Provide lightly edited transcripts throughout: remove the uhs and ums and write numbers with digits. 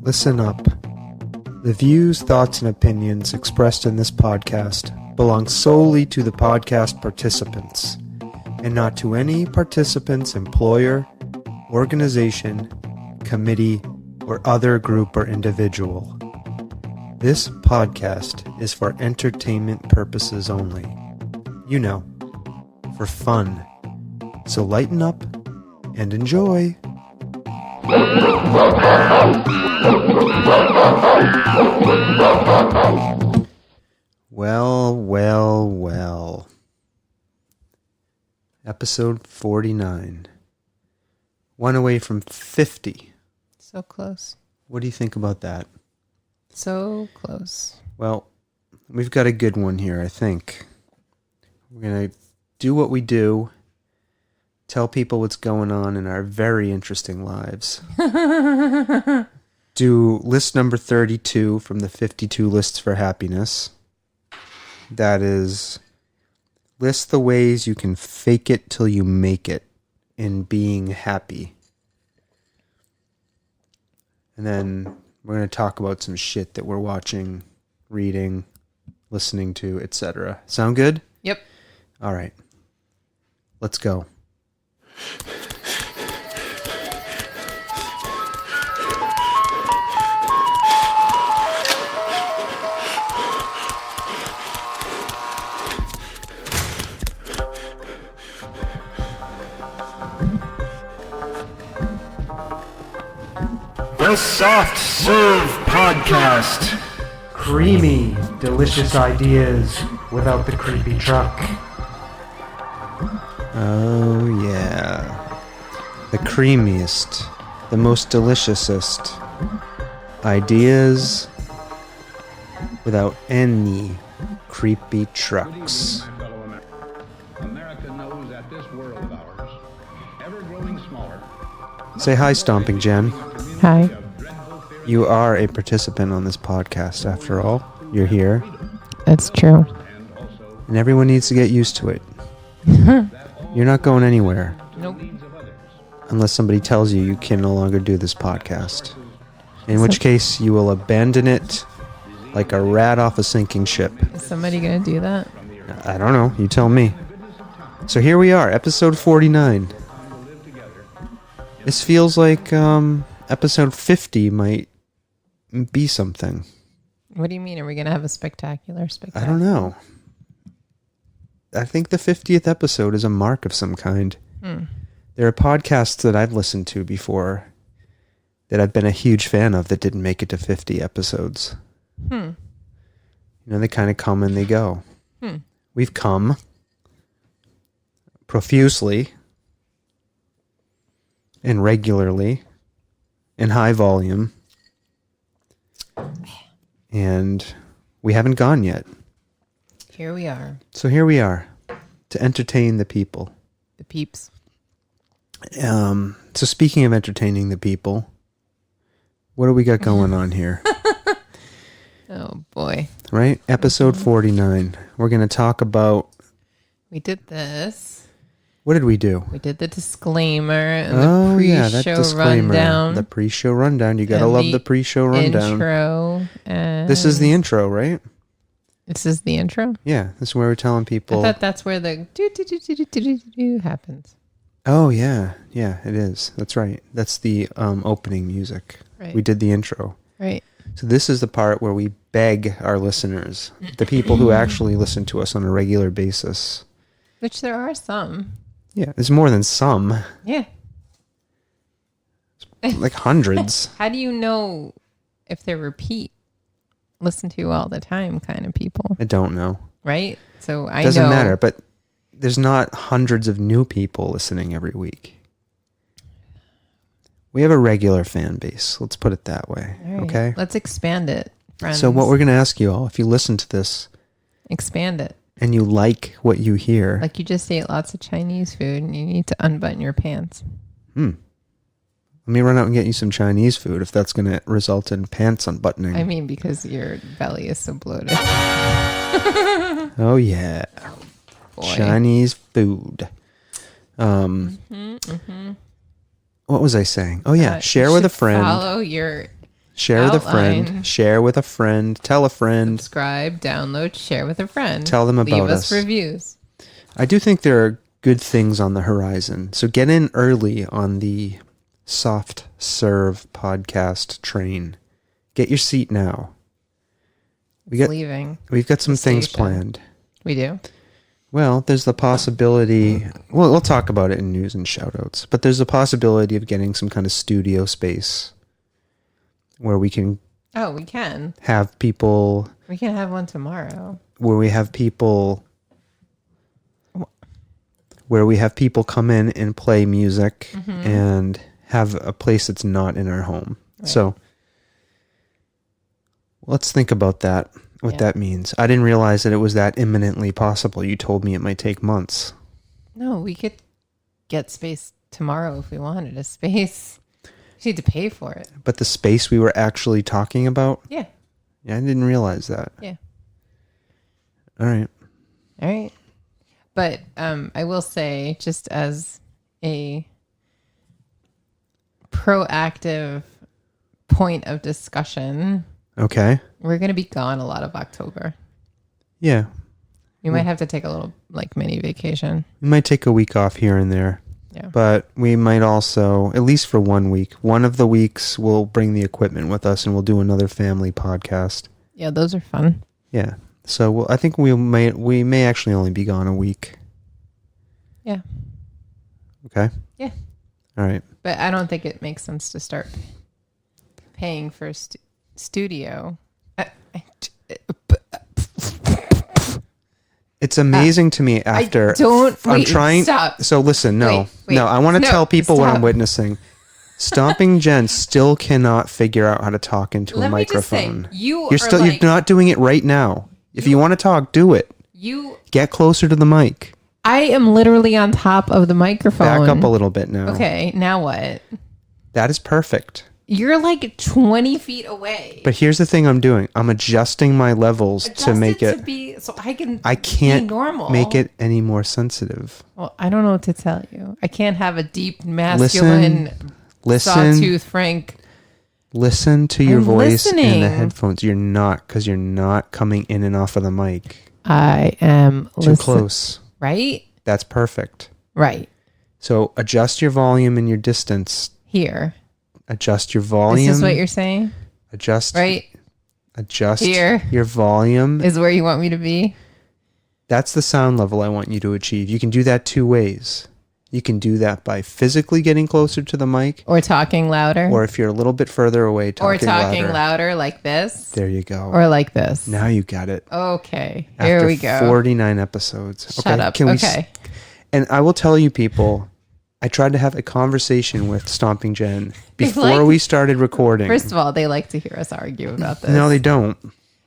Listen up. The views, thoughts, and opinions expressed in this podcast belong solely to the podcast participants, and not to any participant's employer, organization, committee, or other group or individual. This podcast is for entertainment purposes only. You know, for fun. So lighten up and enjoy. Well. Episode 49. One away from 50. So close. What do you think about that? So close. Well, we've got a good one here, I think. We're going to do what we do. Tell people what's going on in our very interesting lives. Do list number 32 from the 52 lists for happiness. That is, list the ways you can fake it till you make it in being happy. And then we're going to talk about some shit that we're watching, reading, listening to, etc. Sound good? Yep. All right. Let's go. The Soft Serve Podcast. Creamy, delicious ideas without the creepy truck. Oh, yeah. The creamiest, the most deliciousest ideas without any creepy trucks. America knows that this world of ours, ever growing smaller. Say hi, Stomping Jen. Hi. You are a participant on this podcast, after all. You're here. That's true. And everyone needs to get used to it. You're not going anywhere. Nope. Unless somebody tells you you can no longer do this podcast. In which case, you will abandon it like a rat off a sinking ship. Is somebody going to do that? I don't know. You tell me. So here we are, episode 49. This feels like episode 50 might be something. What do you mean? Are we going to have a spectacular? I don't know. I think the 50th episode is a mark of some kind. There are podcasts that I've listened to before that I've been a huge fan of that didn't make it to 50 episodes. You know, they kind of come and they go. We've come profusely and regularly in high volume, and we haven't gone yet. Here we are. So here we are to entertain the people. The peeps. So speaking of entertaining the people, what do we got going on here? Oh, boy. Right? Episode 49. We're going to talk about... We did this. What did we do? We did the disclaimer and the pre-show rundown. The pre-show rundown. You got to love the pre-show rundown. Intro. And This is the intro, right? This is the intro? Yeah. This is where we're telling people... I thought that's where the do happens. Oh, yeah. Yeah, it is. That's right. That's the opening music. Right. We did the intro. Right. So this is the part where we beg our listeners, the people who actually listen to us on a regular basis. Which there are some. Yeah, there's more than some. Yeah. Like hundreds. How do you know if they're repeat, listen to all the time kind of people? I don't know. Right? So I Doesn't know. matter, but there's not hundreds of new people listening every week. We have a regular fan base. Let's put it that way. All right. Okay? Let's expand it, friends. So what we're going to ask you all, if you listen to this Expand it. and you like what you hear... Like you just ate lots of Chinese food and you need to unbutton your pants. Let me run out and get you some Chinese food if that's going to result in pants unbuttoning. I mean, because your belly is so bloated. Oh, yeah. Boy. Chinese food. What was I saying? Oh, yeah. Share You with a should friend. Follow your Share with a Outline. friend. Share with a friend. Tell a friend. Subscribe, download, share with a friend. Tell them about Leave us us. reviews. I do think there are good things on the horizon. So get in early on the Soft Serve podcast train. Get your seat now. Leaving. We've got some the things station. planned. We do. Well, there's the possibility. Well, we'll talk about it in news and shoutouts. But there's a possibility of getting some kind of studio space where we can Oh, we can. have people. We can have one tomorrow. Where we have people come in and play music and have a place that's not in our home. Right. So let's think about that, what that means. I didn't realize that it was that imminently possible. You told me it might take months. No, we could get space tomorrow if we wanted a space. We need to pay for it. But the space we were actually talking about? Yeah. Yeah, I didn't realize that. Yeah. All right. All right. But I will say, just as a proactive point of discussion, Okay. we're going to be gone a lot of October. Yeah. We might have to take a little mini vacation. We might take a week off here and there. Yeah. But we might also, at least for 1 week, one of the weeks we'll bring the equipment with us and we'll do another family podcast. Yeah, those are fun. Yeah. So I think we may actually only be gone a week. Yeah. Okay. Yeah. All right. But I don't think it makes sense to start paying for studio. It's amazing to me after Stop. So listen, no. Wait, no, I want to no, tell people what I'm stop. witnessing. Stomping Jen still cannot figure out how to talk into a Let me just say, microphone. you're You're not doing it right now. If you want to talk, do it. Get closer to the mic. I am literally on top of the microphone. Back up a little bit now. Okay, now what? That is perfect. You're like 20 feet away. But here's the thing I'm doing. I'm adjusting my levels to make it. So I can. I can't be normal. make it any more sensitive. Well, I don't know what to tell you. I can't have a deep masculine Listen. sawtooth Frank. Listen to your I'm voice in the listening. headphones. You're not, because you're not coming in and off of the mic. I am Too close. Right? That's perfect. Right. So adjust your volume and your distance. Here. Adjust your volume. Is this what you're saying? Adjust. Right? Adjust Here. your volume. Is where you want me to be? That's the sound level I want you to achieve. You can do that two ways. You can do that by physically getting closer to the mic. Or talking louder. Or if you're a little bit further away, talking louder like this. There you go. Or like this. Now you got it. Okay. After Here we go. 49 episodes. Shut up. Okay. And I will tell you people, I tried to have a conversation with Stomping Jen before we started recording. First of all, they like to hear us argue about this. No, they don't.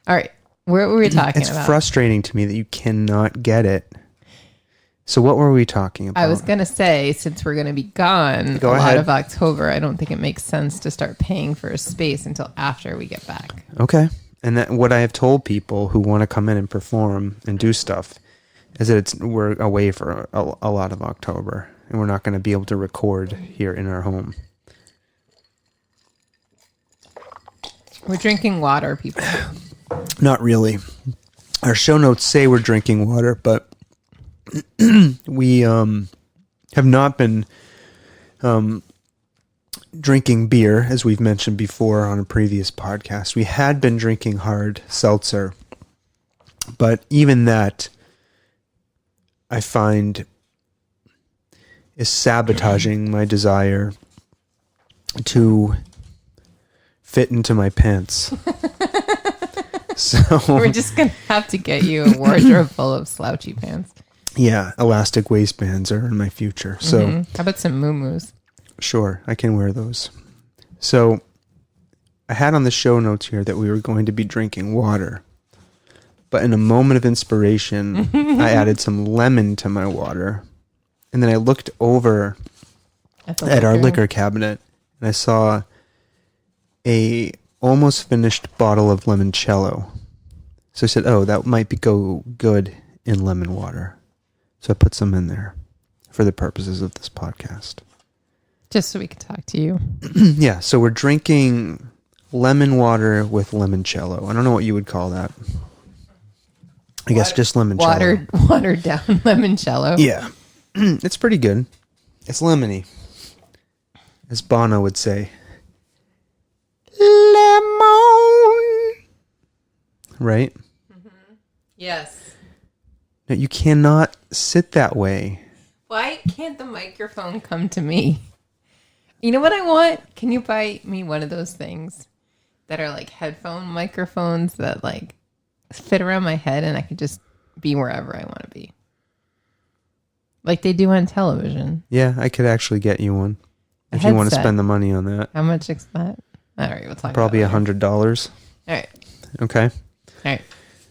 All right. What were we talking It's about? frustrating to me that you cannot get it. So what were we talking about? I was going to say, since we're going to be gone Go lot ahead. of October, I don't think it makes sense to start paying for a space until after we get back. Okay. And that what I have told people who want to come in and perform and do stuff is that we're away for a lot of October and we're not going to be able to record here in our home. We're drinking water, people. Not really. Our show notes say we're drinking water, but we have not been drinking beer, as we've mentioned before on a previous podcast. We had been drinking hard seltzer, but even that I find is sabotaging my desire to fit into my pants. So We're just going to have to get you a wardrobe full of slouchy pants. yeah, elastic waistbands are in my future. So How about some moo-moos? sure, I can wear those. So I had on the show notes here that we were going to be drinking water. But in a moment of inspiration, I added some lemon to my water. And then I looked over at our liquor cabinet and I saw a almost finished bottle of limoncello. So I said, oh, that might go good in lemon water. So I put some in there for the purposes of this podcast. Just so we can talk to you. Yeah, so we're drinking lemon water with limoncello. I don't know what you would call that. I guess just limoncello. Watered down limoncello. Yeah. It's pretty good. It's lemony. As Bono would say. Lemon. Right? Yes. No, you cannot sit that way. Why can't the microphone come to me? You know what I want? Can you buy me one of those things that are like headphone microphones that like fit around my head and I can just be wherever I want to be? Like they do on television. Yeah, I could actually get you one. If you want to spend the money on that. How much is that? All right, we'll talk Probably about it. $100. All right. Okay. All right.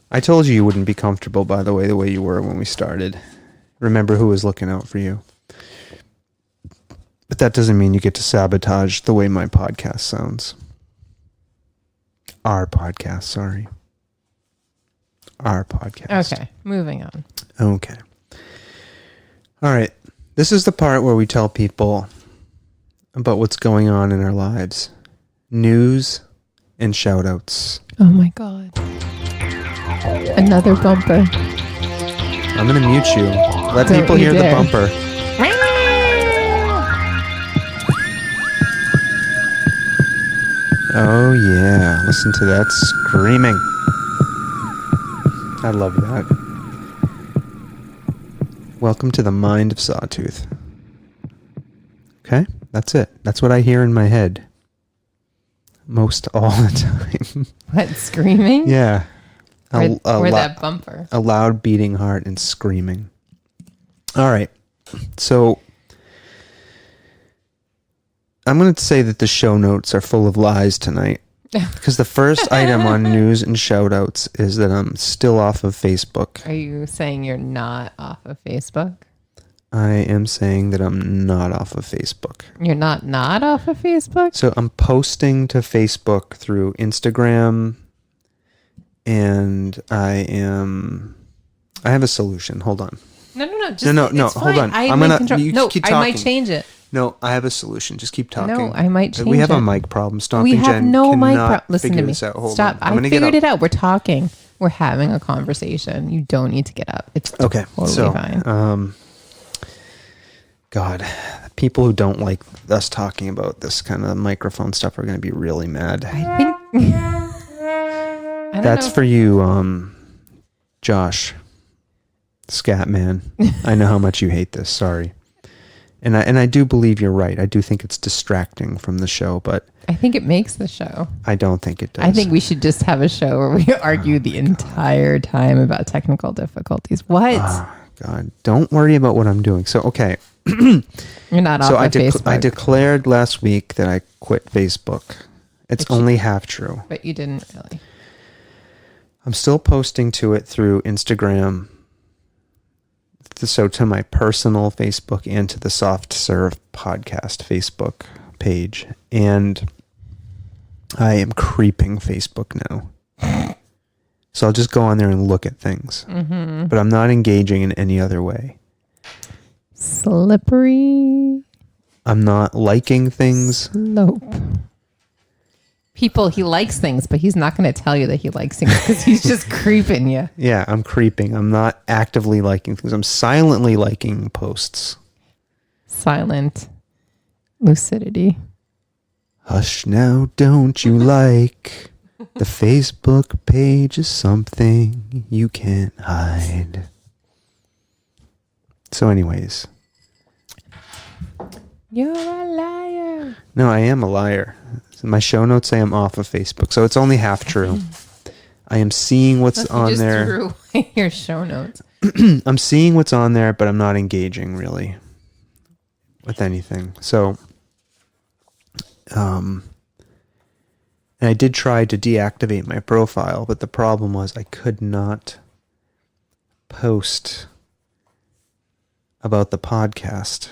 I told you wouldn't be comfortable, by the way you were when we started. Remember who was looking out for you. But that doesn't mean you get to sabotage the way my podcast sounds. Our podcast, sorry. Our podcast. Okay, moving on. Okay. All right. This is the part where we tell people about what's going on in our lives. News and shout-outs. Oh my God. Another bumper. I'm going to mute you. Let Don't people you hear dare. the bumper. Oh, yeah. Listen to that screaming. I love that. Welcome to the mind of Sawtooth. Okay? That's it. That's what I hear in my head. Most all the time. What, screaming? Yeah. Or that bumper. A loud beating heart and screaming. All right. So I'm going to say that the show notes are full of lies tonight. Because the first item on news and shout-outs is that I'm still off of Facebook. Are you saying you're not off of Facebook? I am saying that I'm not off of Facebook. You're not off of Facebook? So I'm posting to Facebook through Instagram, and I have a solution. Hold on. No. Just, No. it's Hold fine. on. I I'm might gonna. control- You no, keep I talking. might change it. No, I have a solution. Just keep talking. No, I might change We have it. a mic problem. Stomping We have Jen no mic cannot problem. Listen figure to me. this out. Hold Stop. on. I'm I gonna get figured up. it out. We're talking. We're having a conversation. You don't need to get up. It's Okay. totally So, fine. God, people who don't like us talking about this kind of microphone stuff are going to be really mad. I think. I don't That's know. for you, Josh, Scat Man. I know how much you hate this. Sorry. And I do believe you're right. I do think it's distracting from the show, but I think it makes the show. I don't think it does. I think we should just have a show where we argue the entire time about technical difficulties. What? Oh, God, don't worry about what I'm doing. So, okay. You're not off of Facebook. I declared last week that I quit Facebook. It's only half true. But you didn't really. I'm still posting to it through Instagram. So to my personal Facebook and to the Soft Serve podcast Facebook page. And I am creeping Facebook now. So I'll just go on there and look at things. Mm-hmm. But I'm not engaging in any other way. Slippery I'm not liking things. slope. He likes things, but he's not going to tell you that he likes things because he's just creeping you. Yeah, I'm creeping. I'm not actively liking things. I'm silently liking posts. Silent lucidity. Hush now, don't you like? The Facebook page is something you can't hide. So anyways. You're a liar. No, I am a liar. My show notes say I'm off of Facebook, so it's only half true. I am seeing what's You on just there. threw away your show notes. I'm seeing what's on there, but I'm not engaging really with anything. So, and I did try to deactivate my profile, but the problem was I could not post about the podcast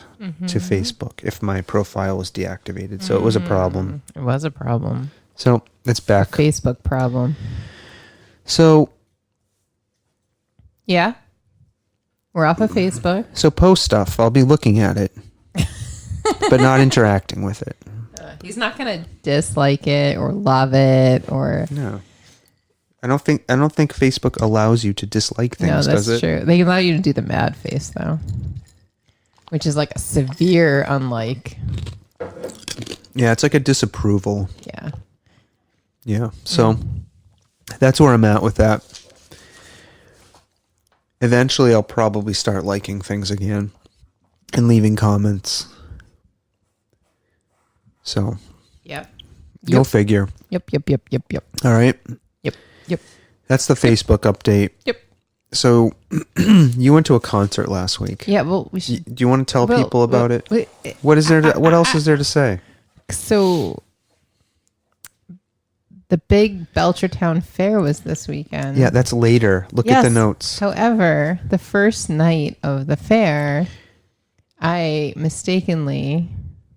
to Facebook if my profile was deactivated. So it was a problem. It was a problem. So it's back. Facebook problem. So Yeah. We're off of Facebook. post stuff. I'll be looking at it, but not interacting with it. He's not gonna dislike it or love it or. No. I don't think Facebook allows you to dislike things, No, does that's it? true. They allow you to do the mad face though, which is like a severe unlike. Yeah, it's like a disapproval. Yeah. Yeah. So that's where I'm at with that. Eventually, I'll probably start liking things again and leaving comments. So, Yep. go figure. Yep. All right. Yep. That's the Facebook update. Yep. So, you went to a concert last week. Yeah. Well, we should. Do you want to tell people about it? Wait, What is there? What else is there to say? so, the big Belchertown Fair was this weekend. Yeah, that's later. Look at the notes. However, the first night of the fair, I mistakenly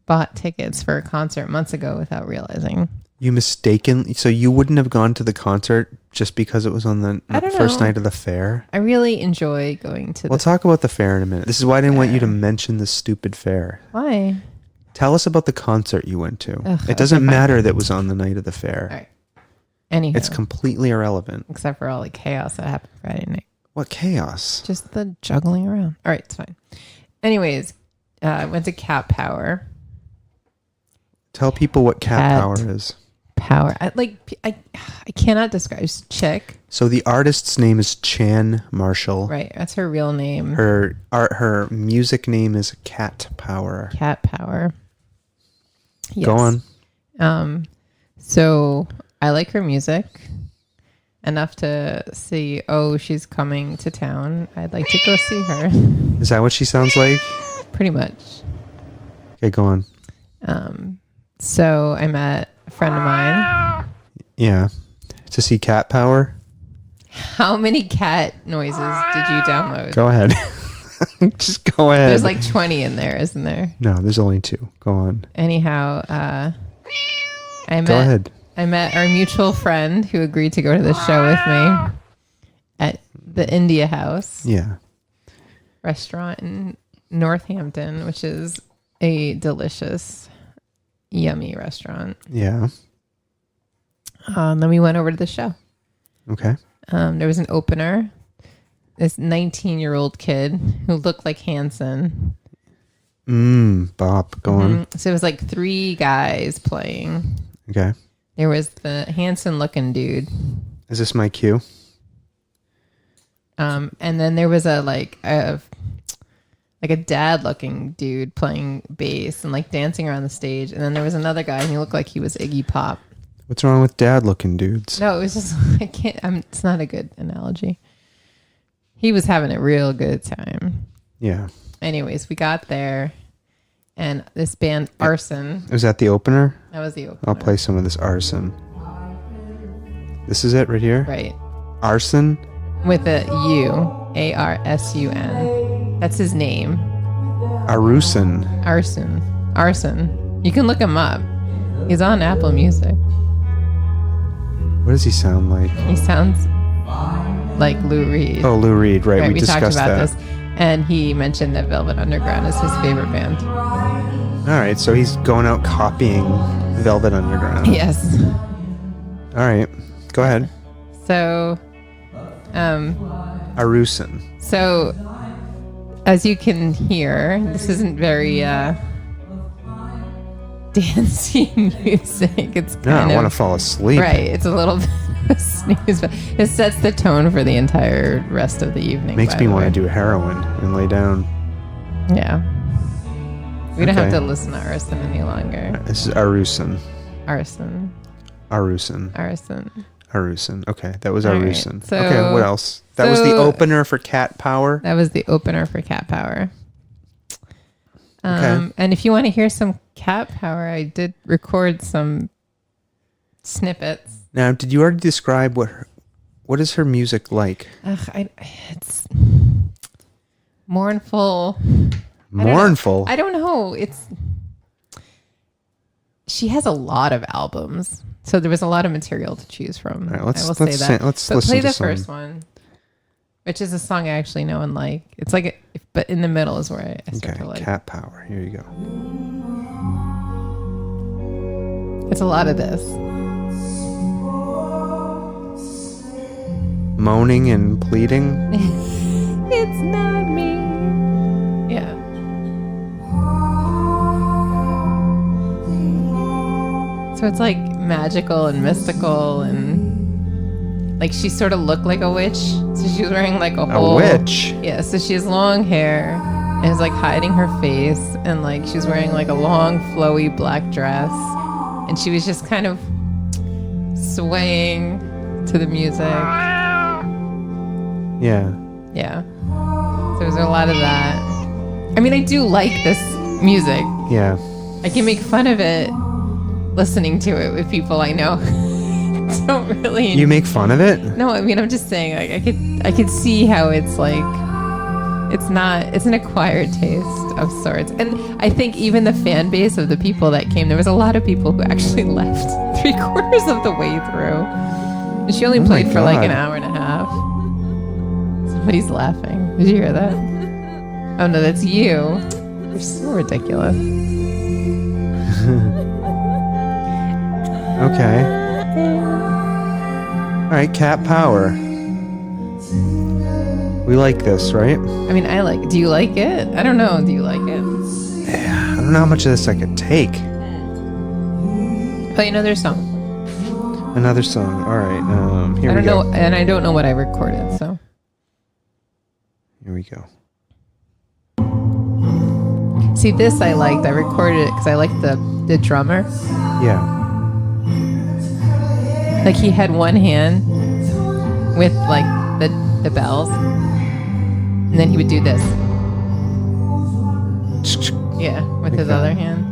bought tickets for a concert months ago without realizing. So you wouldn't have gone to the concert just because it was on the I don't first know. night of the fair? I really enjoy going to We'll talk about the fair in a minute. This is why I didn't want you to mention the stupid fair. Why? Tell us about the concert you went to. Ugh, it doesn't okay, fine. matter that it was on the night of the fair. All right. Anyhow. It's completely irrelevant. Except for all the chaos that happened Friday night. What chaos? Just the juggling around. All right, it's fine. Anyways, I went to Cat Power. Tell people what Cat Power is. Power. I cannot describe. It's chick. So the artist's name is Chan Marshall. Right. That's her real name. Her music name is Cat Power. Cat Power. Yes. Go on. So I like her music enough to see, she's coming to town. I'd like to go see her. Is that what she sounds like? Pretty much. Okay, go on. So I met a friend of mine. Yeah. To see Cat Power? How many cat noises did you download? Go ahead. Just go ahead. There's like 20 in there, isn't there? No, there's only 2. Go on. Anyhow, Go ahead. I met our mutual friend who agreed to go to the show with me at the India House restaurant in Northampton, which is a delicious, yummy restaurant. Yeah. Then we went over to the show. Okay. There was an opener. This 19-year-old kid who looked like Hanson. Bob, go on. So it was like 3 guys playing. Okay. There was the Hanson-looking dude. Is this my cue? And then there was a dad-looking dude playing bass and like dancing around the stage. And then there was another guy and he looked like he was Iggy Pop. What's wrong with dad-looking dudes? No, it was just it's not a good analogy. He was having a real good time. Yeah. Anyways, we got there and this band Arson. Was that the opener? That was the opener. I'll play some of this Arson. This is it right here? Right. Arson? With a U. Arsun. That's his name. Arson. Arson. You can look him up. He's on Apple Music. What does he sound like? He sounds like Lou Reed. Oh, Lou Reed, right. We talked discussed about that. this. And he mentioned that Velvet Underground is his favorite band. All right, so he's going out copying Velvet Underground. Yes. All right, go ahead. So, Arusin. So, as you can hear, this isn't very dancing music. It's kind I of, want to fall asleep. Right. It's a little bit of a snooze, but it sets the tone for the entire rest of the evening. Makes me want to do heroin and lay down. Yeah. We don't have Okay. to listen to Arson any longer. This is Arusin. Arson. Okay, that was All right, Arusin. so- Okay, what else? That was the so- opener for Cat Power. That was the opener for Cat Power. Okay. And if you want to hear some Cat Power, I did record some snippets. Now, did you already describe what is her music like? It's mournful. Mournful. I don't know. She has a lot of albums, so there was a lot of material to choose from. All right, let's I will say that. let's But listen play to the some. first one, which is a song I actually know and like. It's like, but in the middle is where I start to Okay, like. Cat Power. Here you go. It's a lot of this. Moaning and pleading. It's not me. Yeah. So it's like magical and mystical, and like she sort of looked like a witch. So she was wearing like a whole witch? Yeah, so she has long hair and is like hiding her face, and like she's wearing like a long flowy black dress, and she was just kind of swaying to the music. Yeah. Yeah. So there's a lot of that. I mean, I do like this music. Yeah. I can make fun of it listening to it with people I know don't really. You make fun of it? No, I mean, I'm just saying, like, I could see how it's like, it's an acquired taste of sorts. And I think even the fan base of the people that came, there was a lot of people who actually left 3/4 of the way through. And she only played for like an hour and a half. Somebody's laughing. Did you hear that? Oh no, that's you. You're so ridiculous. Okay. All right, cat power. We like this, right? I mean, I like it. Do you like it? I don't know. Do you like it? Yeah, I don't know how much of this I could take. Play another song. Another song. All right. Here I we don't go. know, and I don't know what I recorded, so. Here we go. See, this I liked. I recorded it because I liked the drummer. Yeah. Like he had one hand with like the bells, and then he would do this. Yeah, with his other hand.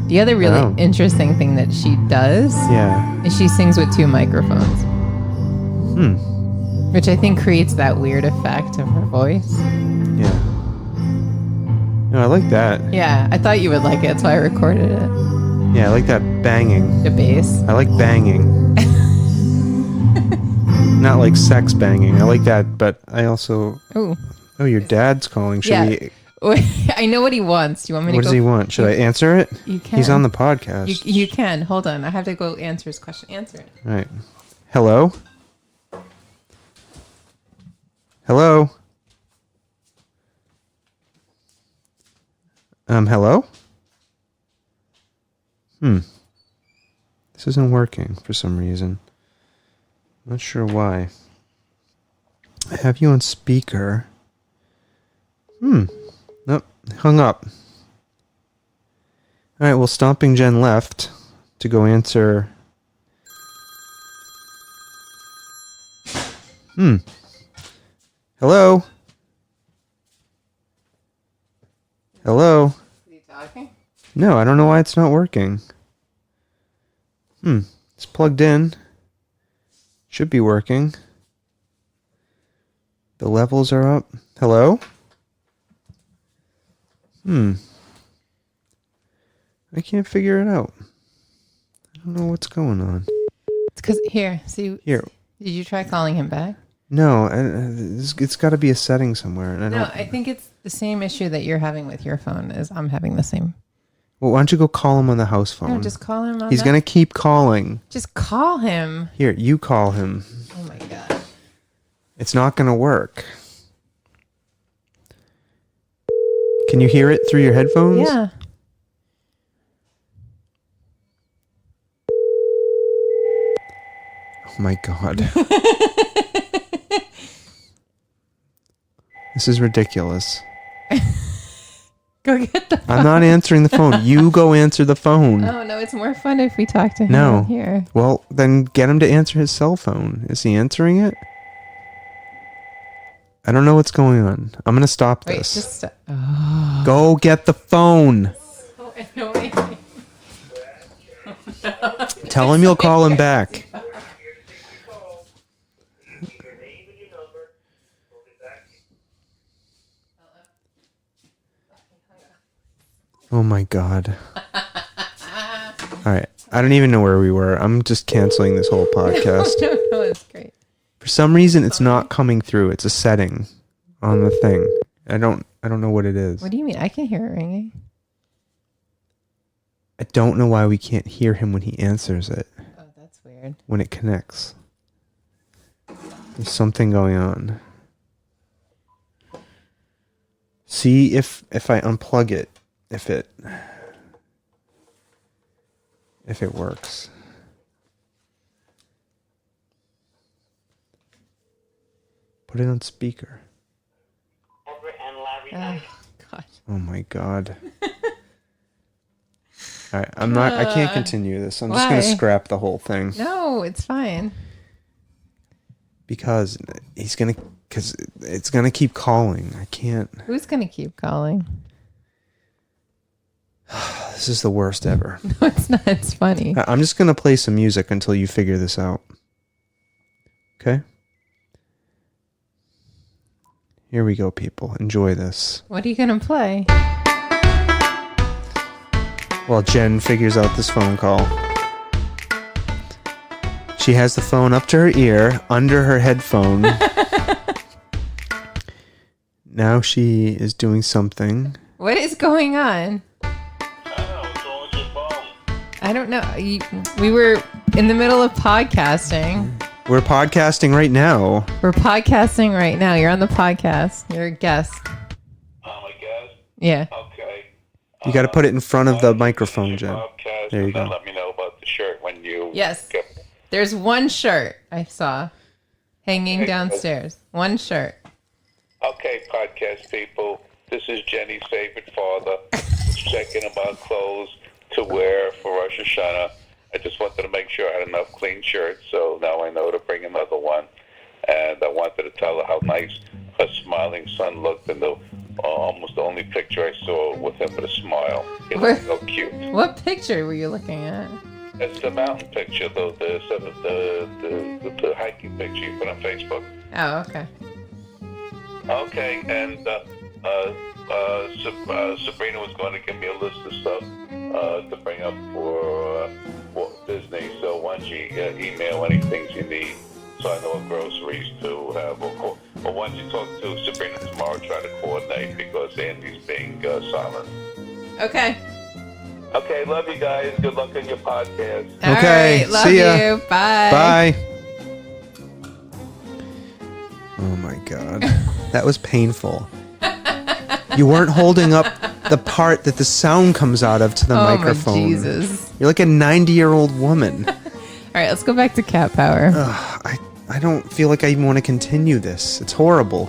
The other really interesting thing that she does is she sings with 2 microphones. Which I think creates that weird effect of her voice. Yeah. No, I like that. Yeah, I thought you would like it, so I recorded it. Yeah, I like that banging. The bass. I like banging. Not like sex banging. I like that, but I also... Ooh. Oh, your dad's calling. Should we... I know what he wants. Do you want me to What go? does he want? Should I answer it? You can. He's on the podcast. You can. Hold on. I have to go answer his question. Answer it. All right. Hello? Hello? Hello? This isn't working for some reason. Not sure why. I have you on speaker. Nope. Hung up. All right, well, Stomping Jen left to go answer... Hello? Hello? Is he talking? No, I don't know why it's not working. It's plugged in. Should be working. The levels are up. Hello? I can't figure it out. I don't know what's going on. It's because here. See. Here. Did you try calling him back? No, it's got to be a setting somewhere. And I think it's the same issue that you're having with your phone. Is I'm having the same. Well, why don't you go call him on the house phone? No, just call him. He's going to keep calling. Just call him. Here, you call him. Oh my god. It's not going to work. Can you hear it through your headphones? Yeah. Oh my god. This is ridiculous. Go get the phone. I'm not answering the phone. You go answer the phone. Oh no, it's more fun if we talk to him No. here. Well, then get him to answer his cell phone. Is he answering it? I don't know what's going on. I'm going to stop Wait, this. just Go get the phone. so annoying. Tell him you'll call him back. Oh my god. All right. I don't even know where we were. I'm just canceling this whole podcast. No, it's great. For some reason it's not coming through. It's a setting on the thing. I don't know what it is. What do you mean? I can hear it ringing. I don't know why we can't hear him when he answers it. Oh, that's weird. When it connects. There's something going on. See if I unplug it, if it works. Put it on speaker. Oh, God. Oh my God. All right, I can't continue this. I'm just going to Why? scrap the whole thing. No, it's fine. Because it's going to keep calling. I can't. Who's going to keep calling? This is the worst ever. No, it's not. It's funny. I'm just going to play some music until you figure this out. Okay? Here we go, people. Enjoy this. What are you going to play? While Jen figures out this phone call. She has the phone up to her ear, under her headphone. Now she is doing something. What is going on? I don't know. We were in the middle of podcasting. We're podcasting right now. We're podcasting right now. You're on the podcast. You're a guest. I'm a guest? Yeah. Okay. You got to put it in front of the microphone, Jen. Podcast, There you and then go. let me know about the shirt when you Yes. get There's one shirt I saw hanging downstairs. One shirt. Okay, podcast people. This is Jenny's favorite father. Checking about clothes to wear for Rosh Hashanah. I just wanted to make sure I had enough clean shirts, so now I know to bring another one. And I wanted to tell her how nice her smiling son looked in the almost the only picture I saw with him with a smile. He looked so cute. What picture were you looking at? It's the mountain picture, though, the hiking picture you put on Facebook. Oh, okay. Okay, and Sabrina was going to give me a list of stuff to bring up for Walt Disney. So why don't you email any things you need so I know what groceries to have. Or why don't you talk to Sabrina tomorrow, try to coordinate because Andy's being silent. Okay. Okay, love you guys. Good luck on your podcast. All Okay, right, love see ya. you. Bye. Bye. Oh my God. That was painful. You weren't holding up the part that the sound comes out of to the microphone. Oh, my Jesus. You're like a 90-year-old woman. All right, let's go back to cat power. I don't feel like I even want to continue this. It's horrible.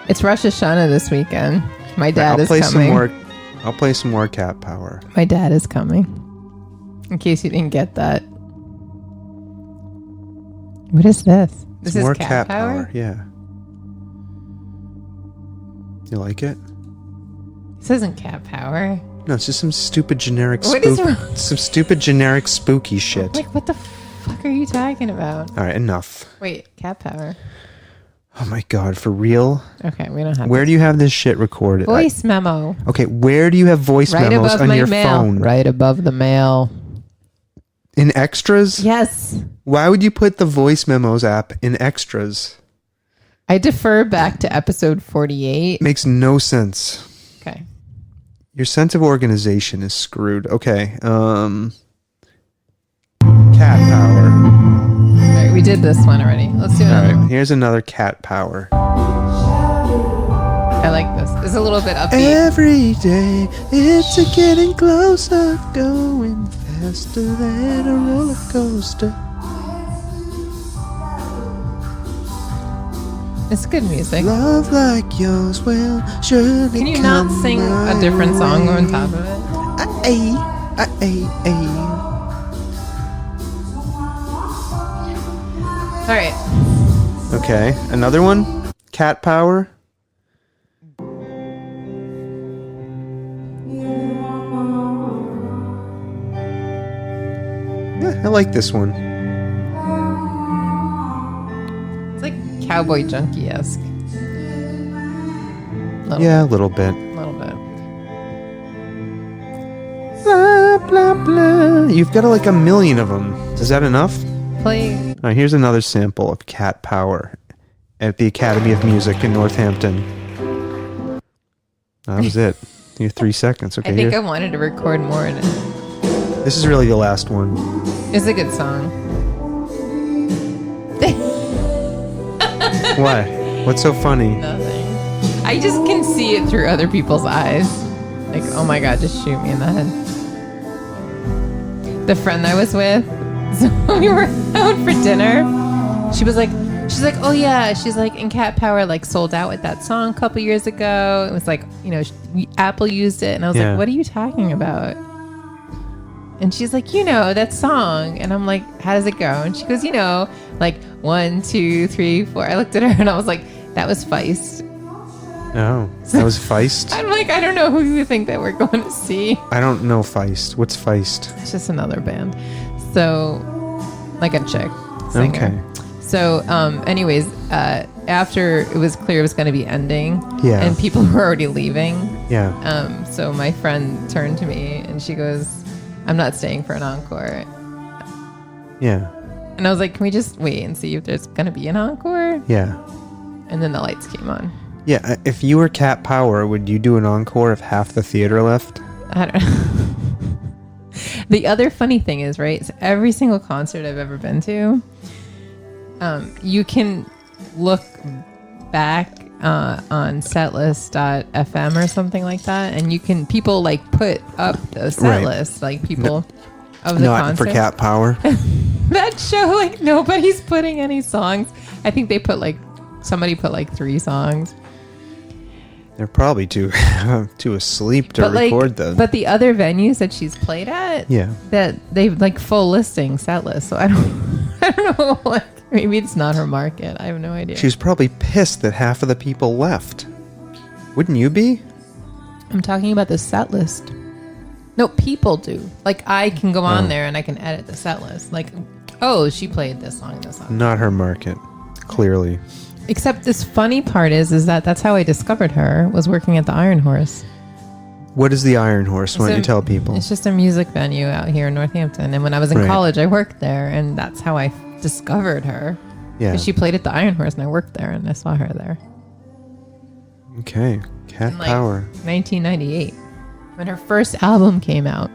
It's Rosh Hashanah this weekend. My dad I'll is play coming. I'll play some more cat power. My dad is coming. In case you didn't get that. What is this? This Some is more cat power? Yeah. You like it? This isn't cat power. No, it's just some stupid generic What is wrong? some stupid generic spooky shit. Like, what the fuck are you talking about? All right, enough. Wait, cat power. Oh my God, for real? Okay, we don't have Where do you have this shit recorded? voice memo. Okay, where do you have voice Right memos above on my your mail. phone? Right above the mail. In extras? Yes. Why would you put the voice memos app in extras? I defer back to episode 48. Makes no sense. Okay. Your sense of organization is screwed. Okay. Cat power. All right, we did this one already. Let's do All another right, one. here's another cat power. I like this. It's a little bit upbeat. Every day, it's a getting closer, going faster than a roller coaster. It's good music. Love like yours will surely Can you not come sing a my different song way. on top of it? All right. Okay, another one? Cat power? Yeah, I like this one. It's like Cowboy Junkie-esque. Yeah, a little bit. A little bit. Blah, blah, blah. You've got like a million of them. Is that enough? Play. All right, here's another sample of Cat Power at the Academy of Music in Northampton. That was it. Your 3 seconds. Okay. I think here. I wanted to record more in it. This is really the last one. It's a good song. What? What's so funny? Nothing. I just can see it through other people's eyes. Like, oh my God, just shoot me in the head. The friend I was with, so when we were out for dinner, she's like, oh yeah, she's like, and Cat Power like sold out with that song a couple years ago. It was like, Apple used it, and I was like, what are you talking about? And she's like, that song. And I'm like, how does it go? And she goes, like 1, 2, 3, 4. I looked at her and I was like, that was Feist. Oh, that was Feist? I'm like, I don't know who you think that we're going to see. I don't know Feist. What's Feist? It's just another band. So, like a chick singer. Okay. So, anyways, after it was clear it was going to be ending, Yeah. and people were already leaving, Yeah. so my friend turned to me and she goes, I'm not staying for an encore. Yeah. And I was like, can we just wait and see if there's going to be an encore? Yeah. And then the lights came on. Yeah. If you were Cat Power, would you do an encore if half the theater left? I don't know. The other funny thing is, right, so every single concert I've ever been to, you can look back on setlist.fm or something like that, and people like put up the set Right. list, like people of the Not concert. for Cat Power. That show, like nobody's putting any songs. I think they put somebody put 3 songs. They're probably too asleep to record them. But the other venues that she's played at, that they've full listing set list. So I don't know. Maybe it's not her market. I have no idea. She's probably pissed that half of the people left. Wouldn't you be? I'm talking about the set list. No, people do. I can go on there and I can edit the set list. She played this song, this song. Not her market, clearly. Except this funny part is that that's how I discovered her, was working at the Iron Horse. What is the Iron Horse? Why don't you tell people? It's just a music venue out here in Northampton. And when I was in college, I worked there, and that's how I discovered her. Yeah. Because she played at the Iron Horse, and I worked there, and I saw her there. Okay. Cat Power. 1998. When her first album came out.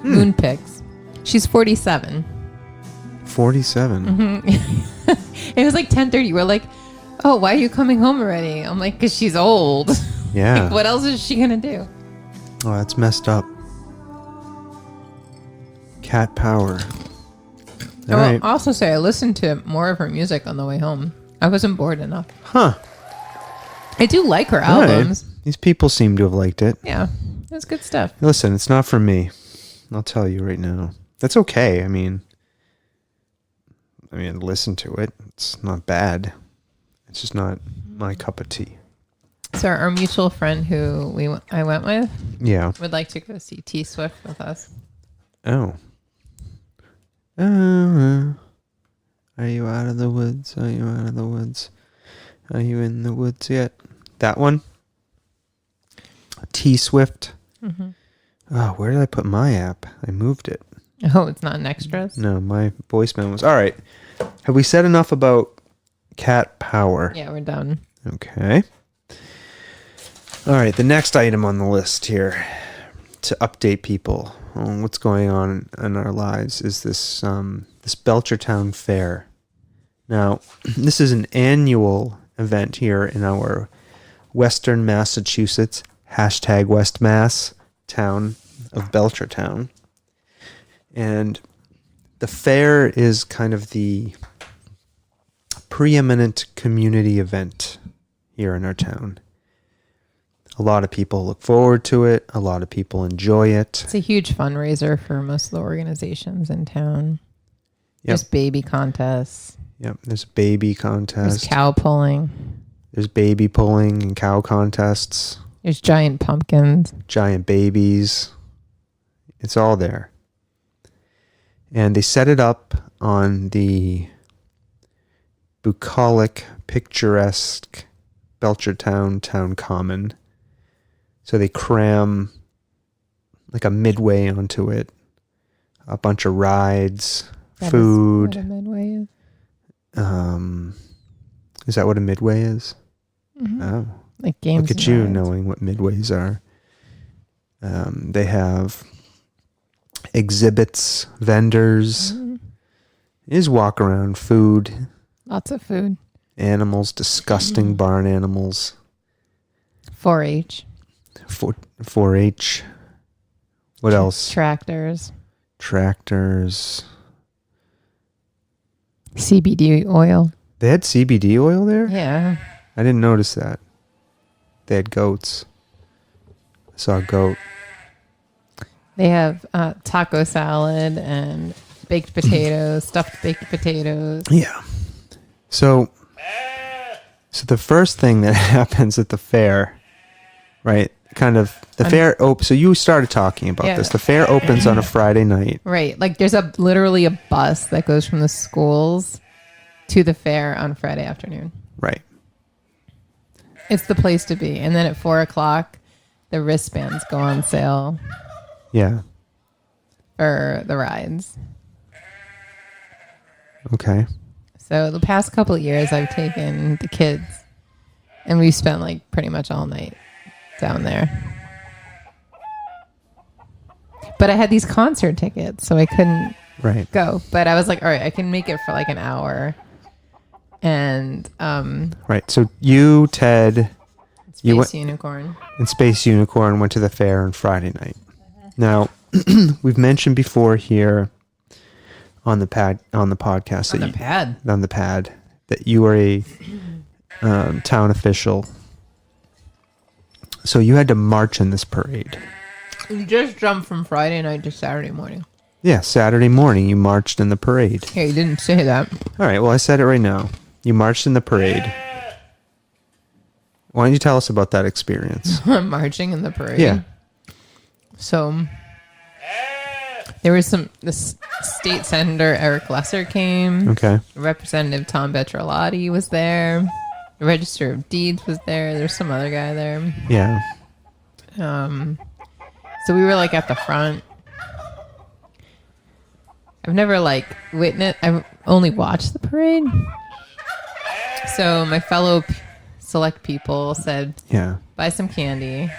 Moonpix. She's 47. 47. Mm-hmm. It was 10:30. We're like, oh, why are you coming home already? I'm like, because she's old. Yeah. What else is she going to do? Oh, that's messed up. Cat Power. I will also say I listened to more of her music on the way home. I wasn't bored enough. Huh. I do like her albums. Right. These people seem to have liked it. Yeah. It's good stuff. Listen, it's not for me. I'll tell you right now. That's okay. I mean, listen to it. It's not bad. It's just not my cup of tea. So our mutual friend who I went with, would like to go see T Swift with us. Oh. Are you out of the woods? Are you out of the woods? Are you in the woods yet? That one? T Swift. Mm-hmm. Oh, where did I put my app? I moved it. Oh, it's not in extras? No, my voicemail was... All right. Have we said enough about Cat Power? Yeah, we're done. Okay. All right, the next item on the list here to update people on what's going on in our lives is this Belchertown Fair. Now, this is an annual event here in our Western Massachusetts, #WestMass town of Belchertown. And the fair is kind of the preeminent community event here in our town. A lot of people look forward to it. A lot of people enjoy it. It's a huge fundraiser for most of the organizations in town. Yep. There's baby contests. Yep. There's a baby contest. There's cow pulling. There's baby pulling and cow contests. There's giant pumpkins. Giant babies. It's all there. And they set it up on the bucolic, picturesque Belchertown Town Common. So they cram like a Midway onto it. A bunch of rides, food. Is what a Midway is. Is that what a Midway is? Mm-hmm. Oh. Like games. Look at you knowing what Midways are. They have exhibits, vendors. You just walk around, food, Lots of food. animals, disgusting barn animals, 4-H. 4-H. What else? Tractors. Tractors. CBD oil. They had CBD oil there? Yeah. I didn't notice that. They had goats. I saw a goat. They have taco salad and baked potatoes, stuffed baked potatoes. Yeah. So the first thing that happens at the fair, right? Kind of the fair. So you started talking about Yeah. this. The fair opens on a Friday night. Right. Like there's literally a bus that goes from the schools to the fair on Friday afternoon. Right. It's the place to be. And then at 4:00, the wristbands go on sale Yeah. for the rides. Okay. So the past couple of years, I've taken the kids, and we've spent like pretty much all night down there. But I had these concert tickets, so I couldn't Right. go. But I was like, all right, I can make it for like an hour. And Right. So you, Ted, You Space Unicorn. and Space Unicorn went to the fair on Friday night. Now, we've mentioned before here on the podcast On the pad. that you are a town official. So you had to march in this parade. You just jumped from Friday night to Saturday morning. Yeah, Saturday morning you marched in the parade. Yeah, you didn't say that. All right, well, I said it right now. You marched in the parade. Why don't you tell us about that experience? I'm marching in the parade. Yeah. So there was the state senator Eric Lesser came. Okay. Representative Tom Bechertown was there. The Register of Deeds was there. There's some other guy there. Yeah. So we were like at the front. I've never like witnessed. I've only watched the parade. So my fellow select people said, Yeah. buy some candy.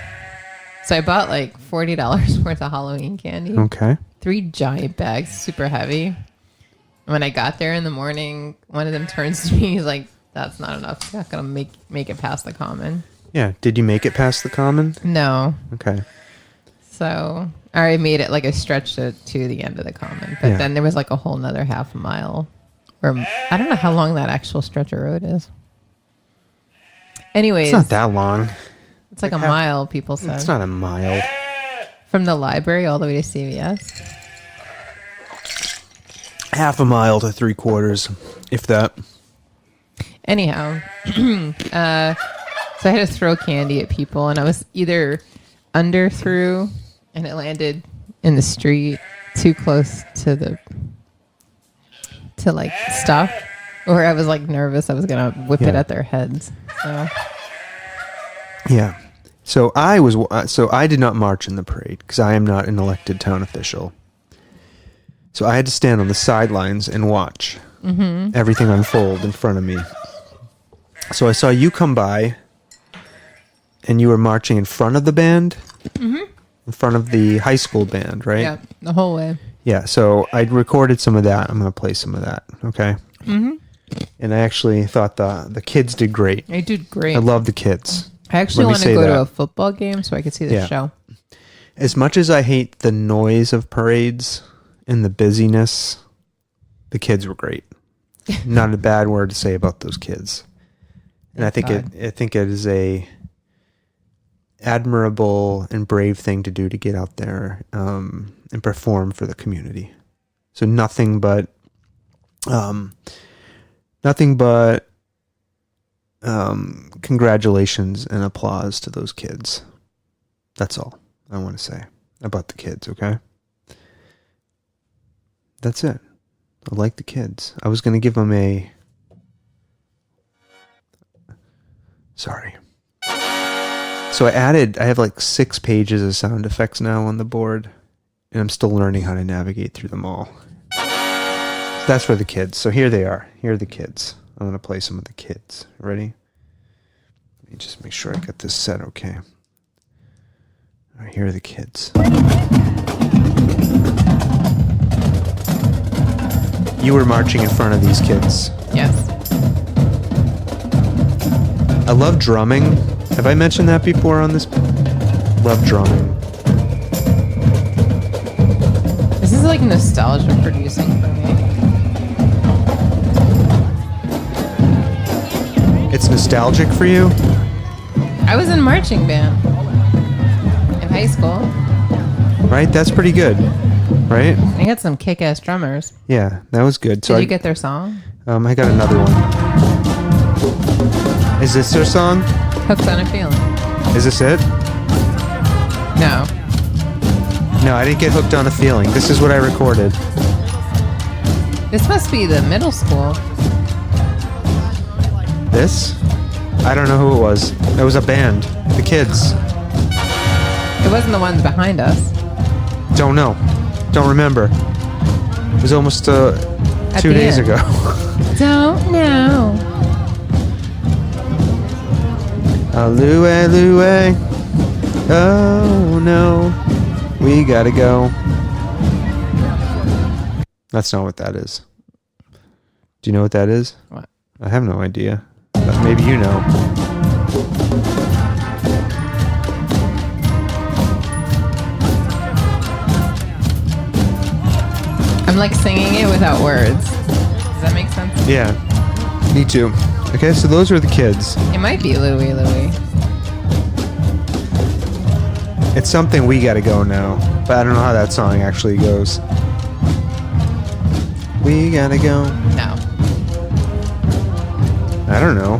So I bought like $40 worth of Halloween candy. Okay. 3 giant bags, super heavy. When I got there in the morning, one of them turns to me. He's like, "That's not enough. It's not gonna make it past the common." Yeah. Did you make it past the common? No. Okay. So I already made it. Like I stretched it to the end of the common, but Yeah. then there was like a whole nother half a mile. Or I don't know how long that actual stretch of road is. Anyways, It's not that long. it's like a mile. People said It's not a mile. from the library all the way to CVS. Half a mile to 3/4, if that. Anyhow, so I had to throw candy at people, and I was either under threw, and it landed in the street too close to like stuff, or I was like nervous I was gonna whip it Yeah. at their heads. So Yeah. So I did not march in the parade because I am not an elected town official. So I had to stand on the sidelines and watch everything unfold in front of me. So I saw you come by, and you were marching in front of the band, in front of the high school band, right? yeah, the whole way. Yeah. So I recorded some of that. I'm going to play some of that. Okay. And I actually thought the kids did great. I did great. I love the kids. I actually Let me want to say go that. to a football game so I could see the Yeah. show. As much as I hate the noise of parades and the busyness, the kids were great. Not a bad word to say about those kids. And I think God. it is a admirable and brave thing to do to get out there and perform for the community. So nothing but congratulations and applause to those kids. That's all I want to say about the kids, okay? That's it. I like the kids. I was going to give them a... Sorry. So I have like 6 pages of sound effects now on the board, and I'm still learning how to navigate through them all. So that's for the kids. So here they are. Here are the kids. I'm going to play some of the kids. Ready? Let me just make sure I get this set okay. All right, here are the kids. You were marching in front of these kids. Yes. I love drumming. Have I mentioned that before on this? Love drumming. This is like nostalgia producing for me. It's nostalgic for you? I was in marching band in high school. Right? That's pretty good. Right? I had some kick-ass drummers. Yeah, that was good. Did you get their song? I got another one. Is this their song? Hooked on a Feeling. Is this it? No. No, I didn't get hooked on a feeling. This is what I recorded. This must be the middle school. This? I don't know who it was. It was a band. The kids. It wasn't the ones behind us. Don't know. Don't remember. It was almost 2 days ago. Don't know. Louie, Louie. Oh no. We gotta go. That's not what that is. Do you know what that is? What? I have no idea. But maybe you know. I'm like singing it without words. Does that make sense? Yeah. Me too. Okay, so those are the kids. It might be Louie Louie. It's something we gotta go now. But I don't know how that song actually goes. We gotta go. No. I don't know.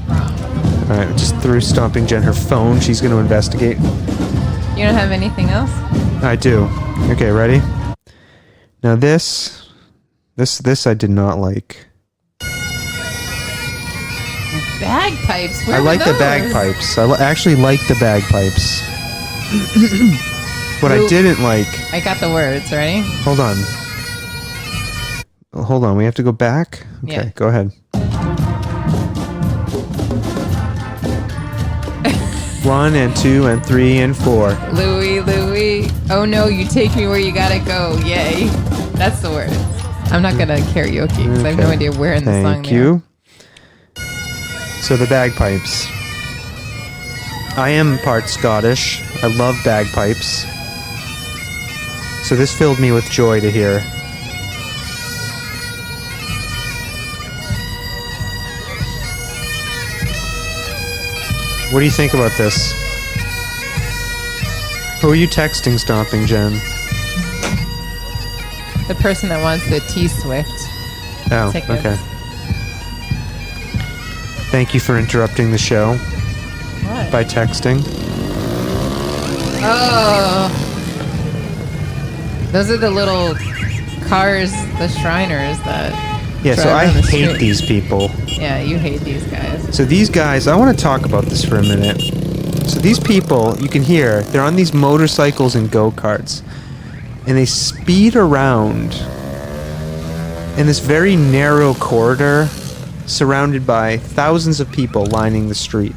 Wrong. Alright, just threw Stomping Jen her phone. She's gonna investigate. You don't have anything else? I do. Okay, ready? Now this I did not like. Bagpipes. Where I were like the those? bagpipes. I actually like the bagpipes. What I didn't like... I got the words, ready? Hold on. Hold on, we have to go back? Okay, Yeah. go ahead. 1 and 2 and 3 and 4. Louie Louie. Oh no, you take me where you gotta go. Yay. That's the words. I'm not gonna karaoke because I have no Okay. idea where in the song Thank you. So the bagpipes. I am part Scottish. I love bagpipes. So this filled me with joy to hear. What do you think about this? Who are you texting, Stomping Jen? The person that wants the T-Swift Oh, tickets. okay. Thank you for interrupting the show What? by texting. Oh. Those are the little cars, the Shriners that... Yeah, so drive I down the hate street. these people. Yeah, you hate these guys. So these guys, I want to talk about this for a minute. So these people, you can hear, they're on these motorcycles and go-karts. And they speed around in this very narrow corridor surrounded by thousands of people lining the street.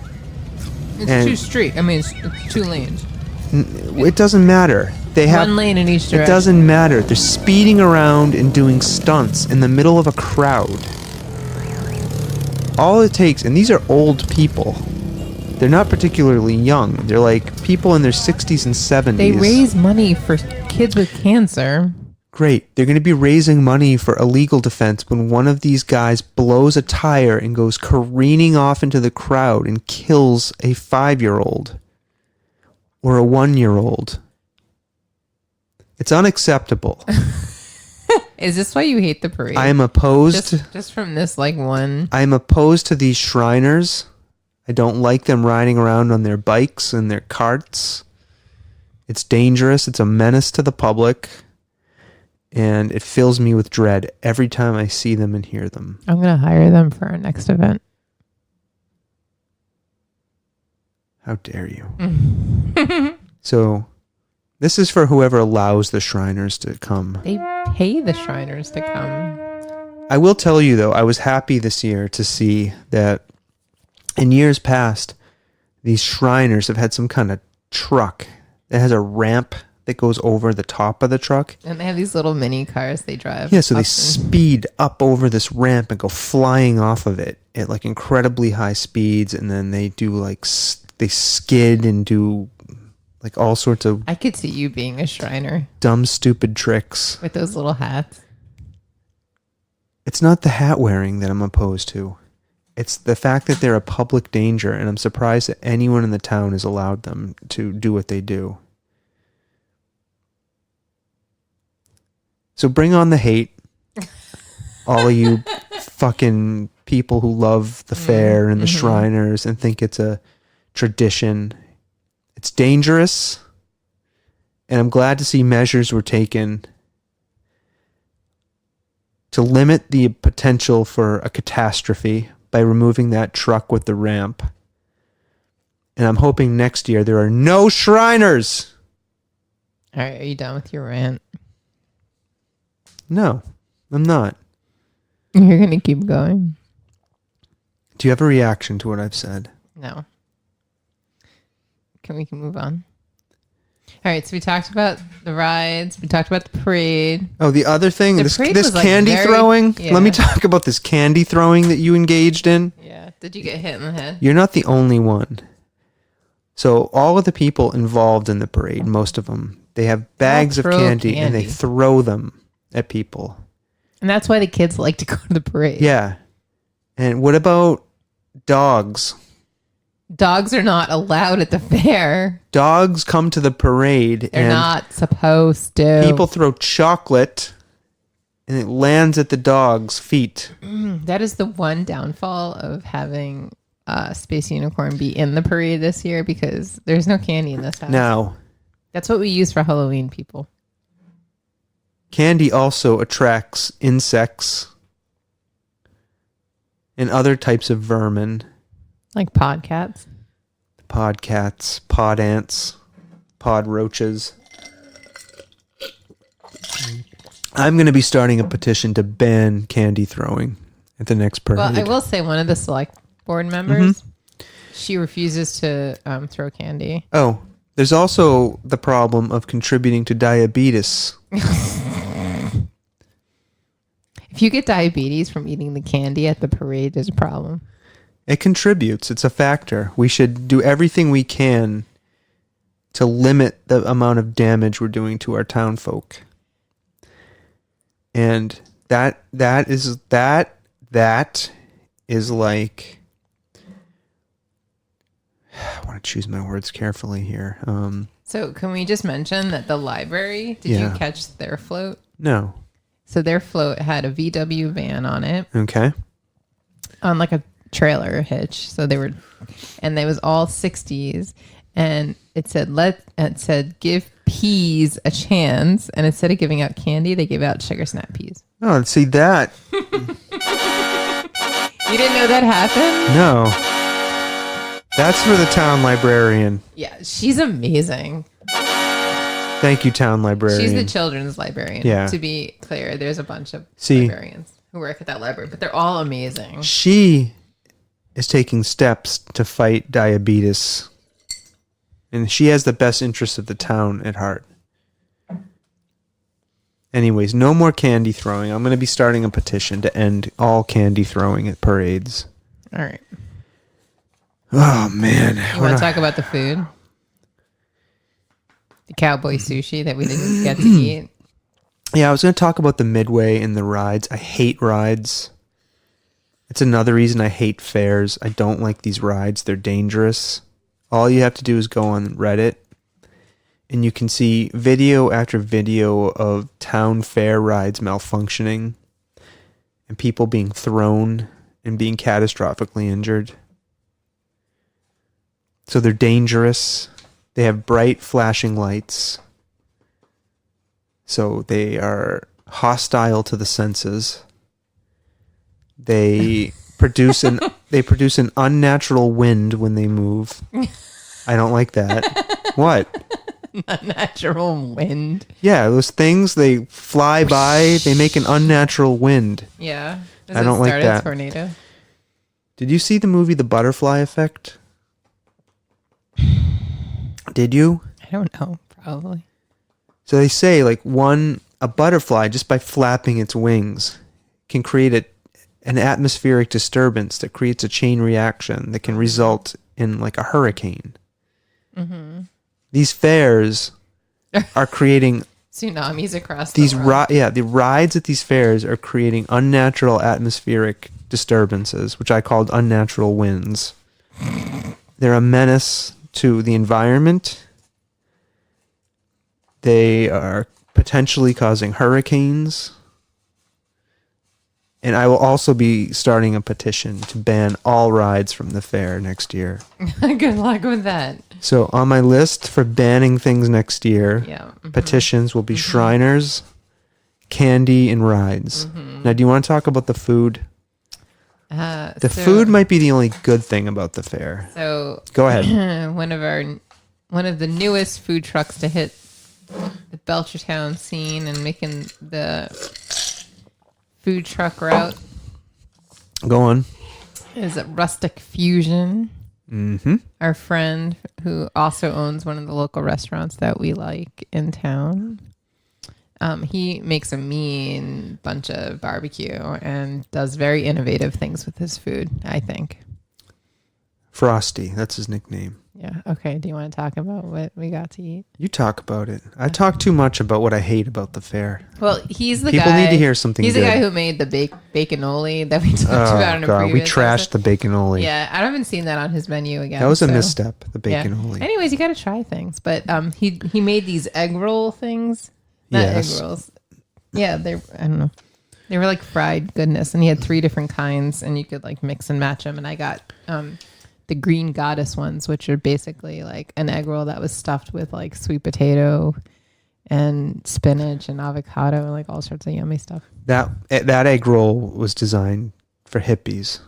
It's And- 2 street. I mean, it's 2 lanes. It doesn't matter. They have 1 lane in each It direction. doesn't matter. They're speeding around and doing stunts in the middle of a crowd. All it takes, and these are old people. They're not particularly young. They're like people in their 60s and 70s. They raise money for kids with cancer. Great. They're going to be raising money for a legal defense when one of these guys blows a tire and goes careening off into the crowd and kills a 5-year-old or a 1-year-old. It's unacceptable. Is this why you hate the parade? I am opposed. just from this like one. I am opposed to these Shriners. I don't like them riding around on their bikes and their carts. It's dangerous. It's a menace to the public. And it fills me with dread every time I see them and hear them. I'm gonna hire them for our next event. How dare you? So, this is for whoever allows the Shriners to come. They pay the Shriners to come. I will tell you, though, I was happy this year to see that in years past, these Shriners have had some kind of truck that has a ramp that goes over the top of the truck. And they have these little mini cars they drive. Yeah, so they speed up over this ramp and go flying off of it at like incredibly high speeds, and then they do like they skid and do like all sorts of I could see you being a Shriner dumb, stupid tricks. with those little hats. It's not the hat wearing that I'm opposed to. It's the fact that they're a public danger, and I'm surprised that anyone in the town has allowed them to do what they do. So bring on the hate. All of you fucking people who love the fair and the Shriners and think it's a tradition. It's dangerous. And I'm glad to see measures were taken to limit the potential for a catastrophe by removing that truck with the ramp. And I'm hoping next year there are no Shriners. All right, are you done with your rant? No, I'm not. You're going to keep going? Do you have a reaction to what I've said? No. We can move on. All right, so we talked about the rides. We talked about the parade. Oh, the other thing, The this parade was, like, candy very- throwing. yeah. Let me talk about this candy throwing that you engaged in. Yeah. Did you get hit in the head? You're not the only one. So all of the people involved in the parade, most of them, they have bags of throw candy and they candy. throw them at people. And that's why the kids like to go to the parade. Yeah. And what about dogs? Dogs are not allowed at the fair. Dogs come to the parade They're and not supposed to. people throw chocolate and it lands at the dog's feet. That is the one downfall of having Space Unicorn be in the parade this year, because there's no candy in this house. Now, That's what we use for Halloween, people. candy also attracts insects and other types of vermin. Like podcasts. Podcats, pod ants, pod roaches. I'm going to be starting a petition to ban candy throwing at the next parade. Well, I will say one of the select board members, she refuses to throw candy. Oh, there's also the problem of contributing to diabetes. If you get diabetes from eating the candy at the parade, there's a problem. It contributes. It's a factor. We should do everything we can to limit the amount of damage we're doing to our town folk. And that is like, I want to choose my words carefully here. So can we just mention that the library, did Yeah. you catch their float? No. So their float had a VW van on it, Okay. on like a trailer hitch. So they were, and they was all 60s, and it said give peas a chance, and instead of giving out candy, they gave out sugar snap peas. Oh, see that? You didn't know that happened? No. That's for the town librarian. Yeah, she's amazing. Thank you, town librarian. She's the children's librarian. Yeah. To be clear, there's a bunch of See. librarians who work at that library, but they're all amazing. She is taking steps to fight diabetes. And she has the best interests of the town at heart. Anyways, no more candy throwing. I'm going to be starting a petition to end all candy throwing at parades. All right. Oh, man. You want to talk about the food? The cowboy sushi that we didn't get to eat. Yeah, I was going to talk about the Midway and the rides. I hate rides. It's another reason I hate fairs. I don't like these rides. They're dangerous. All you have to do is go on Reddit, and you can see video after video of town fair rides malfunctioning and people being thrown and being catastrophically injured. So they're dangerous. They have bright flashing lights. So they are hostile to the senses. They produce an unnatural wind when they move. I don't like that. What? Unnatural wind. Yeah, those things, they fly by, they make an unnatural wind. Yeah. Does I don't like start a that. tornado? Did you see the movie The Butterfly Effect? Did you? I don't know. Probably. So they say like a butterfly, just by flapping its wings, can create an atmospheric disturbance that creates a chain reaction that can result in like a hurricane. Mm-hmm. These fairs are creating Tsunamis across these the world. the rides at these fairs are creating unnatural atmospheric disturbances, which I called unnatural winds. They're a menace to the environment. They are potentially causing hurricanes. And I will also be starting a petition to ban all rides from the fair next year. Good luck with that. So on my list for banning things next year, petitions will be Shriners, candy, and rides. Now, do you want to talk about the food? The food might be the only good thing about the fair. So go ahead. One of the newest food trucks to hit the Belchertown scene and making the food truck route Go on. is a Rustic Fusion. Mm-hmm. Our friend who also owns one of the local restaurants that we like in town. He makes a mean bunch of barbecue and does very innovative things with his food, I think. Frosty, that's his nickname. Yeah. Okay. Do you want to talk about what we got to eat? You talk about it. I talk too much about what I hate about the fair. Well, he's the People guy. need to hear something He's good. the guy who made the baconoli that we talked about in a God, we previous trashed episode. the baconoli. Yeah, I haven't seen that on his menu again. That was a so- misstep, the Yeah. baconoli. Anyways, you got to try things. But he made these egg roll things. Not Yes. egg rolls. Yeah, I don't know. They were like fried goodness, and he had 3 different kinds, and you could like mix and match them. And I got the green goddess ones, which are basically like an egg roll that was stuffed with like sweet potato and spinach and avocado and like all sorts of yummy stuff. That egg roll was designed for hippies.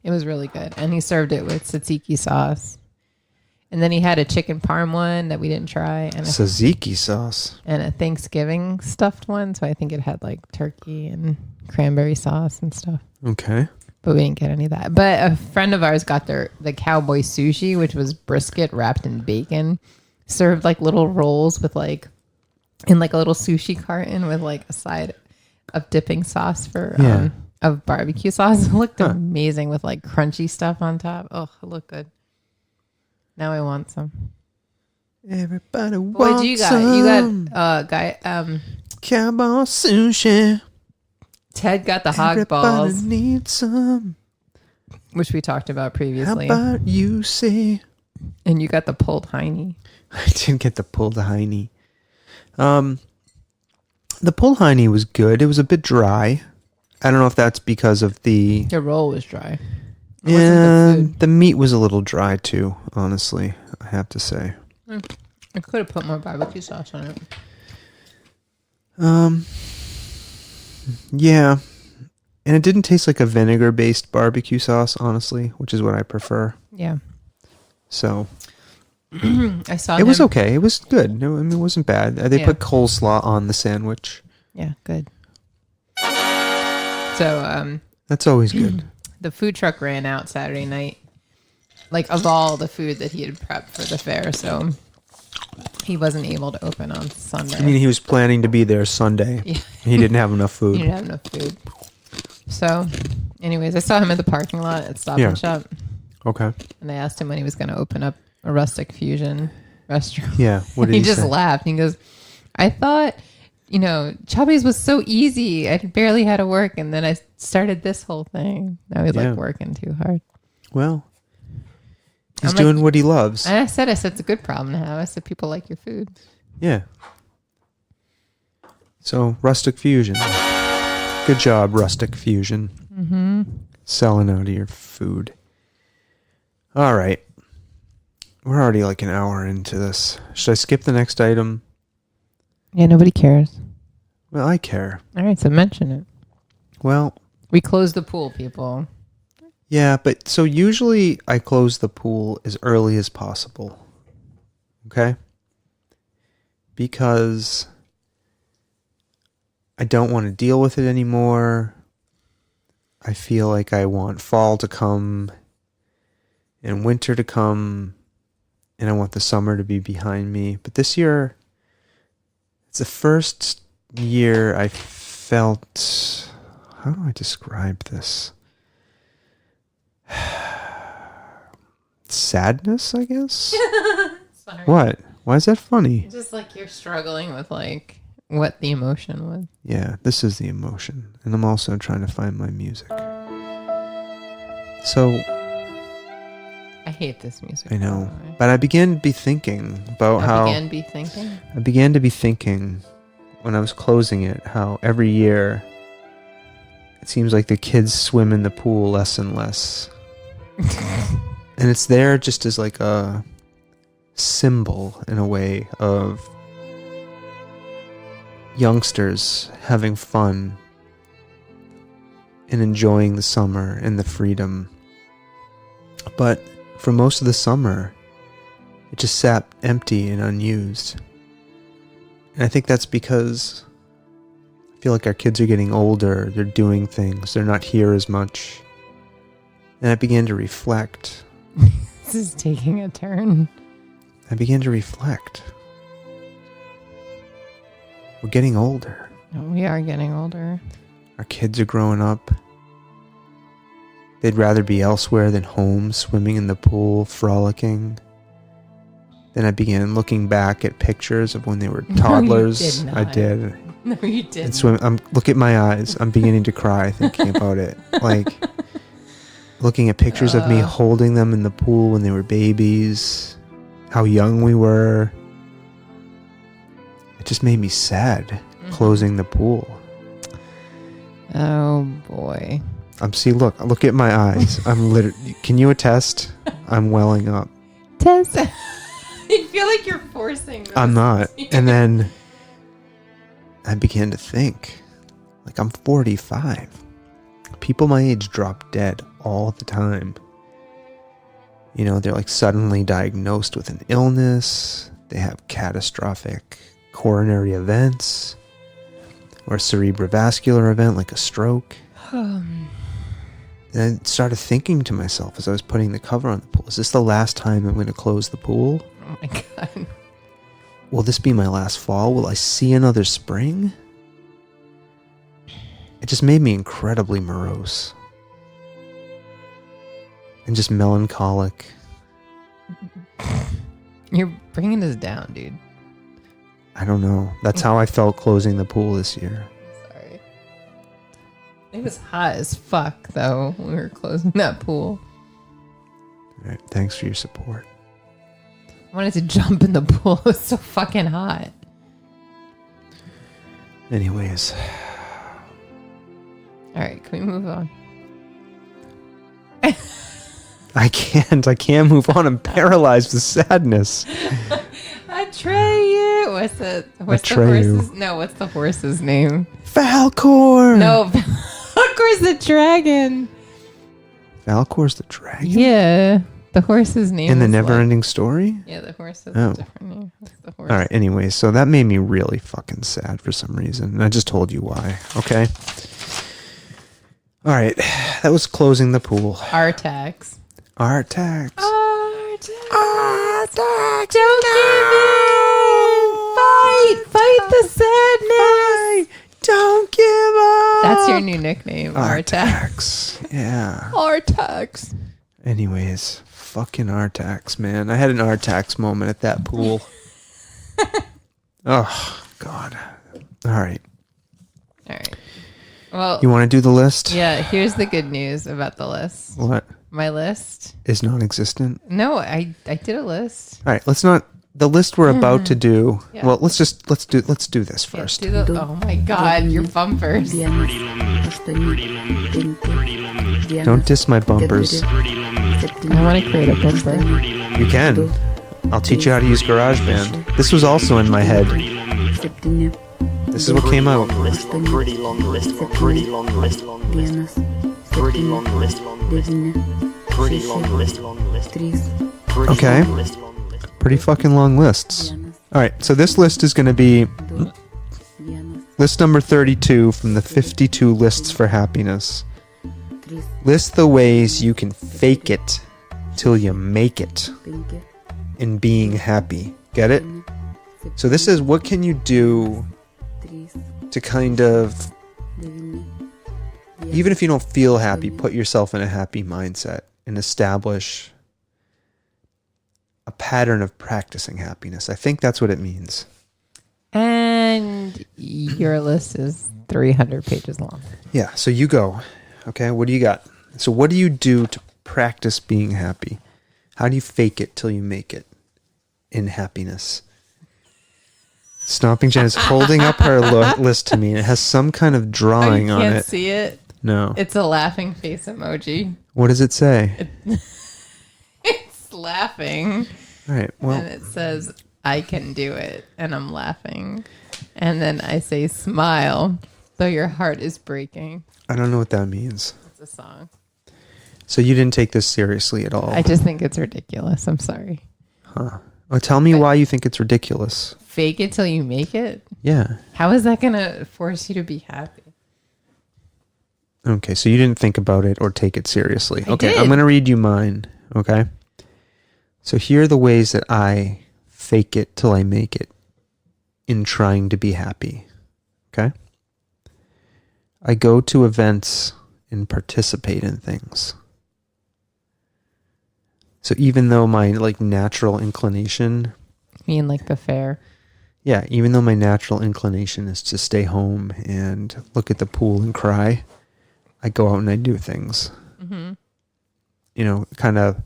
It was really good. And he served it with tzatziki sauce. And then he had a chicken parm one that we didn't try, and Tzatziki sauce. a Thanksgiving stuffed one. So I think it had like turkey and cranberry sauce and stuff. Okay. But we didn't get any of that. But a friend of ours got the cowboy sushi, which was brisket wrapped in bacon, served like little rolls with like in like a little sushi carton with like a side of dipping sauce of barbecue sauce. It looked amazing with like crunchy stuff on top. Oh, it looked good. Now I want some. Everybody wants What you got? some. You got guy Cowboy sushi. Ted got the hog Everybody balls, needs some. which we talked about How previously. about you say? And you got the pulled hiney. I didn't get the pulled hiney. The pulled hiney was good. It was a bit dry. I don't know if that's because of the... Your roll was dry. Yeah, the food. the meat was a little dry too, honestly, I have to say. I could have put more barbecue sauce on it. Yeah. And it didn't taste like a vinegar-based barbecue sauce, honestly, which is what I prefer. Yeah. So, I saw it was him- okay. It was good. No, I mean, it wasn't bad. They Yeah. put coleslaw on the sandwich. Yeah, good. So, That's always good. the food truck ran out Saturday night, like of all the food that he had prepped for the fair. So he wasn't able to open on Sunday. I mean, he was planning to be there Sunday. Yeah. He didn't have enough He food. didn't have enough food. So, anyways, I saw him at the parking lot at Stop Yeah. and Shop, Okay. and I asked him when he was going to open up a Rustic Fusion restaurant. Yeah. What did he he just say? laughed. He goes, I thought, Chubby's was so easy. I barely had to work. And then I started this whole thing. Now he's Yeah. like working too hard. Well, he's I'm like- doing what he loves. And I said, it's a good problem to have. I said, people like your food. Yeah. So, Rustic Fusion. Good job, Rustic Fusion. Mm-hmm. Selling out of your food. All right. We're already like an hour into this. Should I skip the next item? Yeah, nobody cares. Well, I care. All right, so mention it. Well, We closed the pool, people. yeah, but so usually I close the pool as early as possible. Okay? Because I don't want to deal with it anymore. I feel like I want fall to come and winter to come and I want the summer to be behind me. But this year, it's the first year I felt, how do I describe this? Sadness, I guess? Sorry. What? Why is that funny? Just like you're struggling with like what the emotion was. Yeah, this is the emotion. And I'm also trying to find my music. So, I hate this music. I know. by the way. But I began to be thinking about how... I began to be thinking when I was closing it, how every year it seems like the kids swim in the pool less and less. And it's there just as like a symbol in a way of youngsters having fun and enjoying the summer and the freedom. But for most of the summer, it just sat empty and unused. And I think that's because I feel like our kids are getting older, they're doing things, they're not here as much. And I began to reflect. This is taking a turn. I began to reflect. We're getting older. We are getting older. Our kids are growing up. They'd rather be elsewhere than home, swimming in the pool, frolicking. Then I began looking back at pictures of when they were toddlers. No, you did I not. did. No, you didn't. And swim. Look at my eyes. I'm beginning to cry thinking about it. Like looking at pictures of me holding them in the pool when they were babies, how young we were. It just made me sad closing the pool. Oh boy. Look at my eyes. I'm literally, can you attest? I'm welling up. Tess. I feel like you're forcing this. I'm not. And then I began to think, like, I'm 45. People my age drop dead all the time. You know, they're like suddenly diagnosed with an illness. They have catastrophic coronary events or a cerebrovascular event like a stroke. And I started thinking to myself as I was putting the cover on the pool, is this the last time I'm going to close the pool? Oh my god. Will this be my last fall? Will I see another spring? It just made me incredibly morose. And just melancholic. You're bringing us down, dude. I don't know. That's how I felt closing the pool this year. Sorry. It was hot as fuck, though, when we were closing that pool. All right, thanks for your support. I wanted to jump in the pool. It was so fucking hot. Anyways, All right, can we move on? I can't move on. I'm paralyzed with sadness. Atreyu. What's the horse's? No, what's the horse's name? Falcor. No, Falcor's the dragon. Falcor's the dragon. Yeah, the horse's name. In the is never-ending story. Yeah, the horse has Oh. a different name. What's the horse? All right. Anyways, so that made me really fucking sad for some reason. And I just told you why. Okay. All right. That was closing the pool. Artax. Artax. Artax. Artax. Don't give in. Fight the sadness. Don't give up. That's your new nickname, Artax. Artax. Yeah. Artax. Anyways, fucking Artax, man. I had an Artax moment at that pool. Oh, God. All right. All right. Well, You want to do the list? yeah, here's the good news about the list. What? My list? Is non-existent? No, I did a list. All right, let's not. The list we're about to do. Yeah. Well, let's do this Yeah, first. oh my god, your bumpers. Don't diss my bumpers. I want to create a bumper. You can. I'll teach you how to use GarageBand. This was also in my head. This is what came out. Pretty long list. Pretty long list. Pretty long list. Pretty long list. Okay. Pretty fucking long lists. All right, so this list is going to be list number 32 from the 52 lists for happiness. List the ways you can fake it till you make it. in being happy. Get it? So this is what can you do to kind of, even if you don't feel happy, put yourself in a happy mindset and establish a pattern of practicing happiness. I think that's what it means. And your list is 300 pages long. Yeah, so you go. Okay, what do you got? So what do you do to practice being happy? How do you fake it till you make it in happiness? Stomping Jen is holding up her list to me, and it has some kind of drawing on it. You can't see it. No. It's a laughing face emoji. What does it say? It's laughing. All right, well. And it says, I can do it. And I'm laughing. And then I say, smile, though your heart is breaking. I don't know what that means. It's a song. So you didn't take this seriously at all? I just think it's ridiculous. I'm sorry. Huh. Well, tell me why you think it's ridiculous. Fake it till you make it? Yeah. How is that going to force you to be happy? Okay, so you didn't think about it or take it seriously. I Okay, did. I'm going to read you mine, okay? So here are the ways that I fake it till I make it in trying to be happy, okay? I go to events and participate in things. So even though my natural inclination... You mean like the fair? Yeah, even though my natural inclination is to stay home and look at the pool and cry, I go out and I do things. Mm-hmm. You know, kind of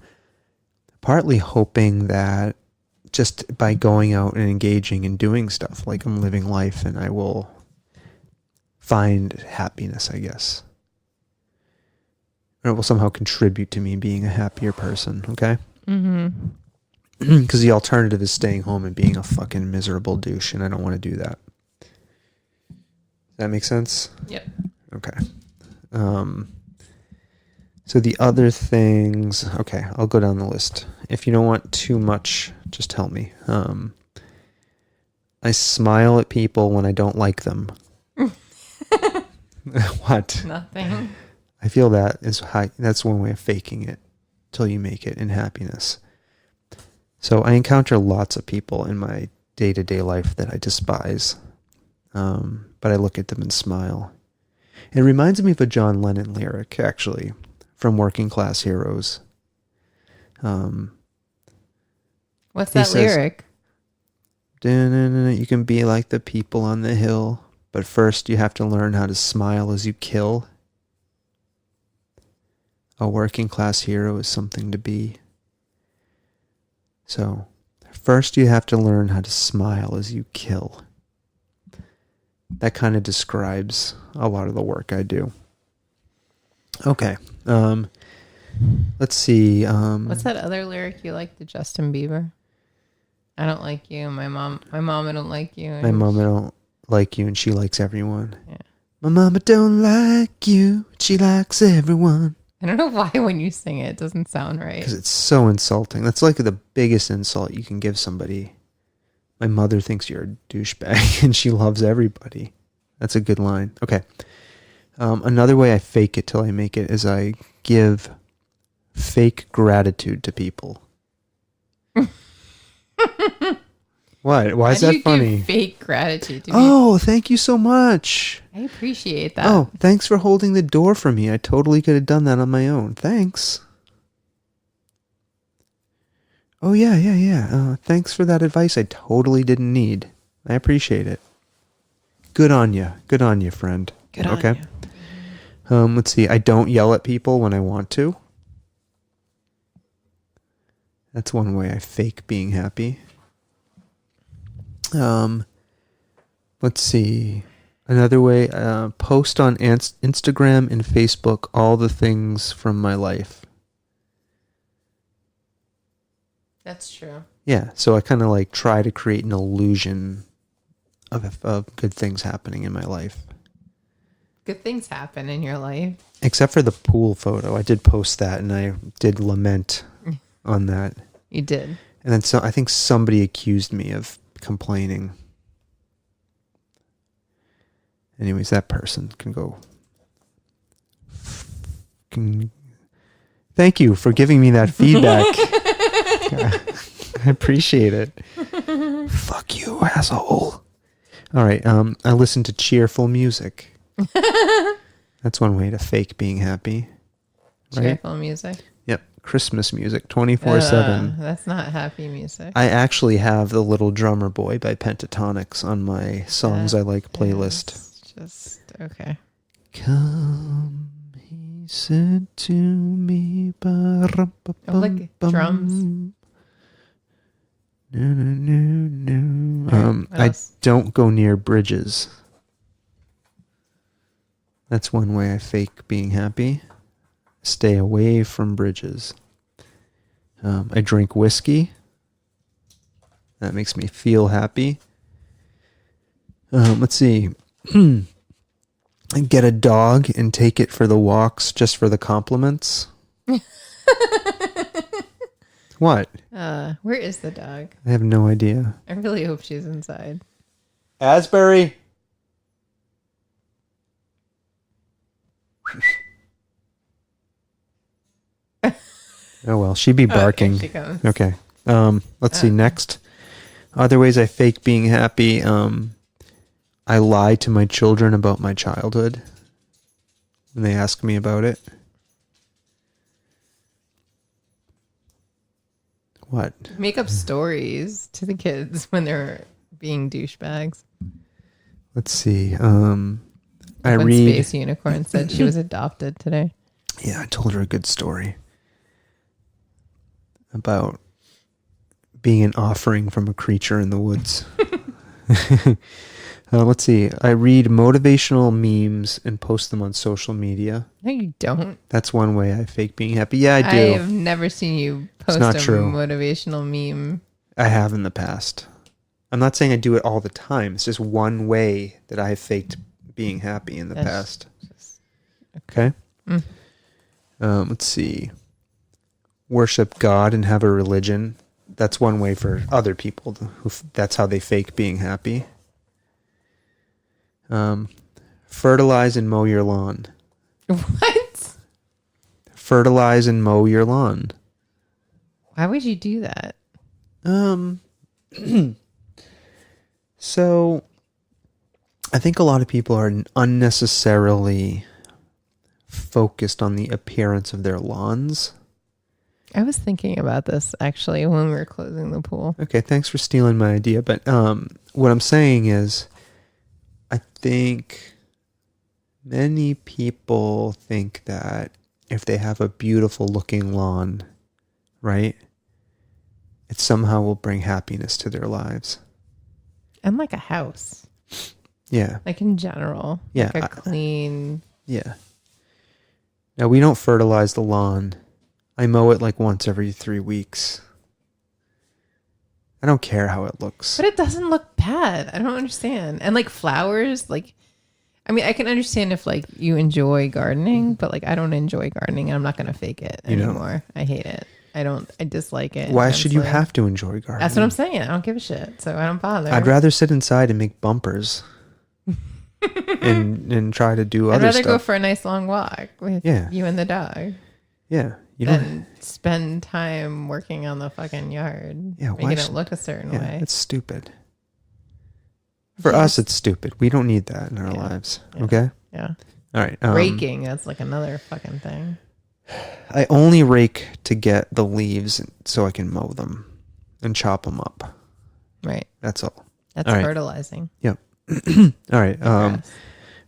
partly hoping that just by going out and engaging and doing stuff, like I'm living life and I will find happiness, I guess. Or it will somehow contribute to me being a happier person, okay? Mm-hmm. Because the alternative is staying home and being a fucking miserable douche, and I don't want to do that. Does that make sense? Yep. Okay. So the other things... Okay, I'll go down the list. If you don't want too much, just tell me. I smile at people when I don't like them. What? Nothing. I feel that is high. That's one way of faking it till you make it in happiness. So I encounter lots of people in my day-to-day life that I despise, but I look at them and smile. It reminds me of a John Lennon lyric, actually, from Working Class Heroes. What's that lyric? You can be like the people on the hill, but first you have to learn how to smile as you kill. A working class hero is something to be. So, first you have to learn how to smile as you kill. That kind of describes a lot of the work I do. Okay. Let's see. What's that other lyric you like, the Justin Bieber? I don't like you. My mom, I don't like you. My mama don't like you and she likes everyone. Yeah. My mama don't like you, she likes everyone. I don't know why when you sing it, it doesn't sound right. Because it's so insulting. That's like the biggest insult you can give somebody. My mother thinks you're a douchebag and she loves everybody. That's a good line. Okay. Another way I fake it till I make it is I give fake gratitude to people. What? Why is that funny? Give fake gratitude to me? Oh, thank you so much. I appreciate that. Oh, thanks for holding the door for me. I totally could have done that on my own. Thanks. Oh, yeah. Thanks for that advice I totally didn't need. I appreciate it. Good on you. Good on you, friend. Good on okay. you. Let's see. I don't yell at people when I want to. That's one way I fake being happy. Let's see. Another way, post on Instagram and Facebook all the things from my life. That's true. Yeah, so I kind of like try to create an illusion of good things happening in my life. Good things happen in your life. Except for the pool photo. I did post that and I did lament on that. You did. And then I think somebody accused me of complaining. Anyways, that person can go. Thank you for giving me that feedback. I appreciate it. Fuck you, asshole. All right. I listen to cheerful music. That's one way to fake being happy. Right? Cheerful music. Yep. Christmas music 24/7. That's not happy music. I actually have The Little Drummer Boy by Pentatonics on my songs I like playlist. It's just okay. Come, he said to me. Like drums. No. What I else? don't go near bridges. That's one way I fake being happy. Stay away from bridges. I drink whiskey. That makes me feel happy. Let's see. Get a dog and take it for the walks just for the compliments. What? Where is the dog? I have no idea. I really hope she's inside. Asbury. Oh well, she'd be barking. Here she comes. Okay. Let's see next. Other ways I fake being happy. I lie to my children about my childhood when they ask me about it. What? Make up stories to the kids when they're being douchebags. Let's see. I When read. Space Unicorn said she was adopted today. Yeah, I told her a good story about being an offering from a creature in the woods. Let's see. I read motivational memes and post them on social media. No, you don't. That's one way I fake being happy. Yeah, I do. I've never seen you post not a true. motivational meme. I have in the past. I'm not saying I do it all the time. It's just one way that I have faked being happy in the past. Okay. Let's see. Worship God and have a religion. That's one way for other people. That's how they fake being happy. Fertilize and mow your lawn. What? Fertilize and mow your lawn. Why would you do that? So I think a lot of people are unnecessarily focused on the appearance of their lawns. I was thinking about this actually when we were closing the pool. Okay, thanks for stealing my idea. But what I'm saying is, I think many people think that if they have a beautiful looking lawn, right, it somehow will bring happiness to their lives. And like a house. Yeah. Like in general. Yeah, Like a clean. Yeah. Now, we don't fertilize the lawn. I mow it like once every 3 weeks. I don't care how it looks. But it doesn't look bad. I don't understand. And like flowers, like, I mean, I can understand if like you enjoy gardening, but like I don't enjoy gardening and I'm not going to fake it You don't? anymore. I hate it. I dislike it. Why should you immensely. have to enjoy gardening? That's what I'm saying. I don't give a shit. So I don't bother. I'd rather sit inside and make bumpers and try to do I'd other rather stuff. go for a nice long walk with Yeah. you and the dog Yeah. You don't. than spend time working on the fucking yard, Yeah, why making should- it look a certain Yeah, way. it's stupid. For us, it's stupid. We don't need that in our Yeah. lives. Yeah. Okay? Yeah. All right. Raking, that's like another fucking thing. I only rake to get the leaves so I can mow them and chop them up. Right. That's all. That's All right. fertilizing. Yep. All right. Grass.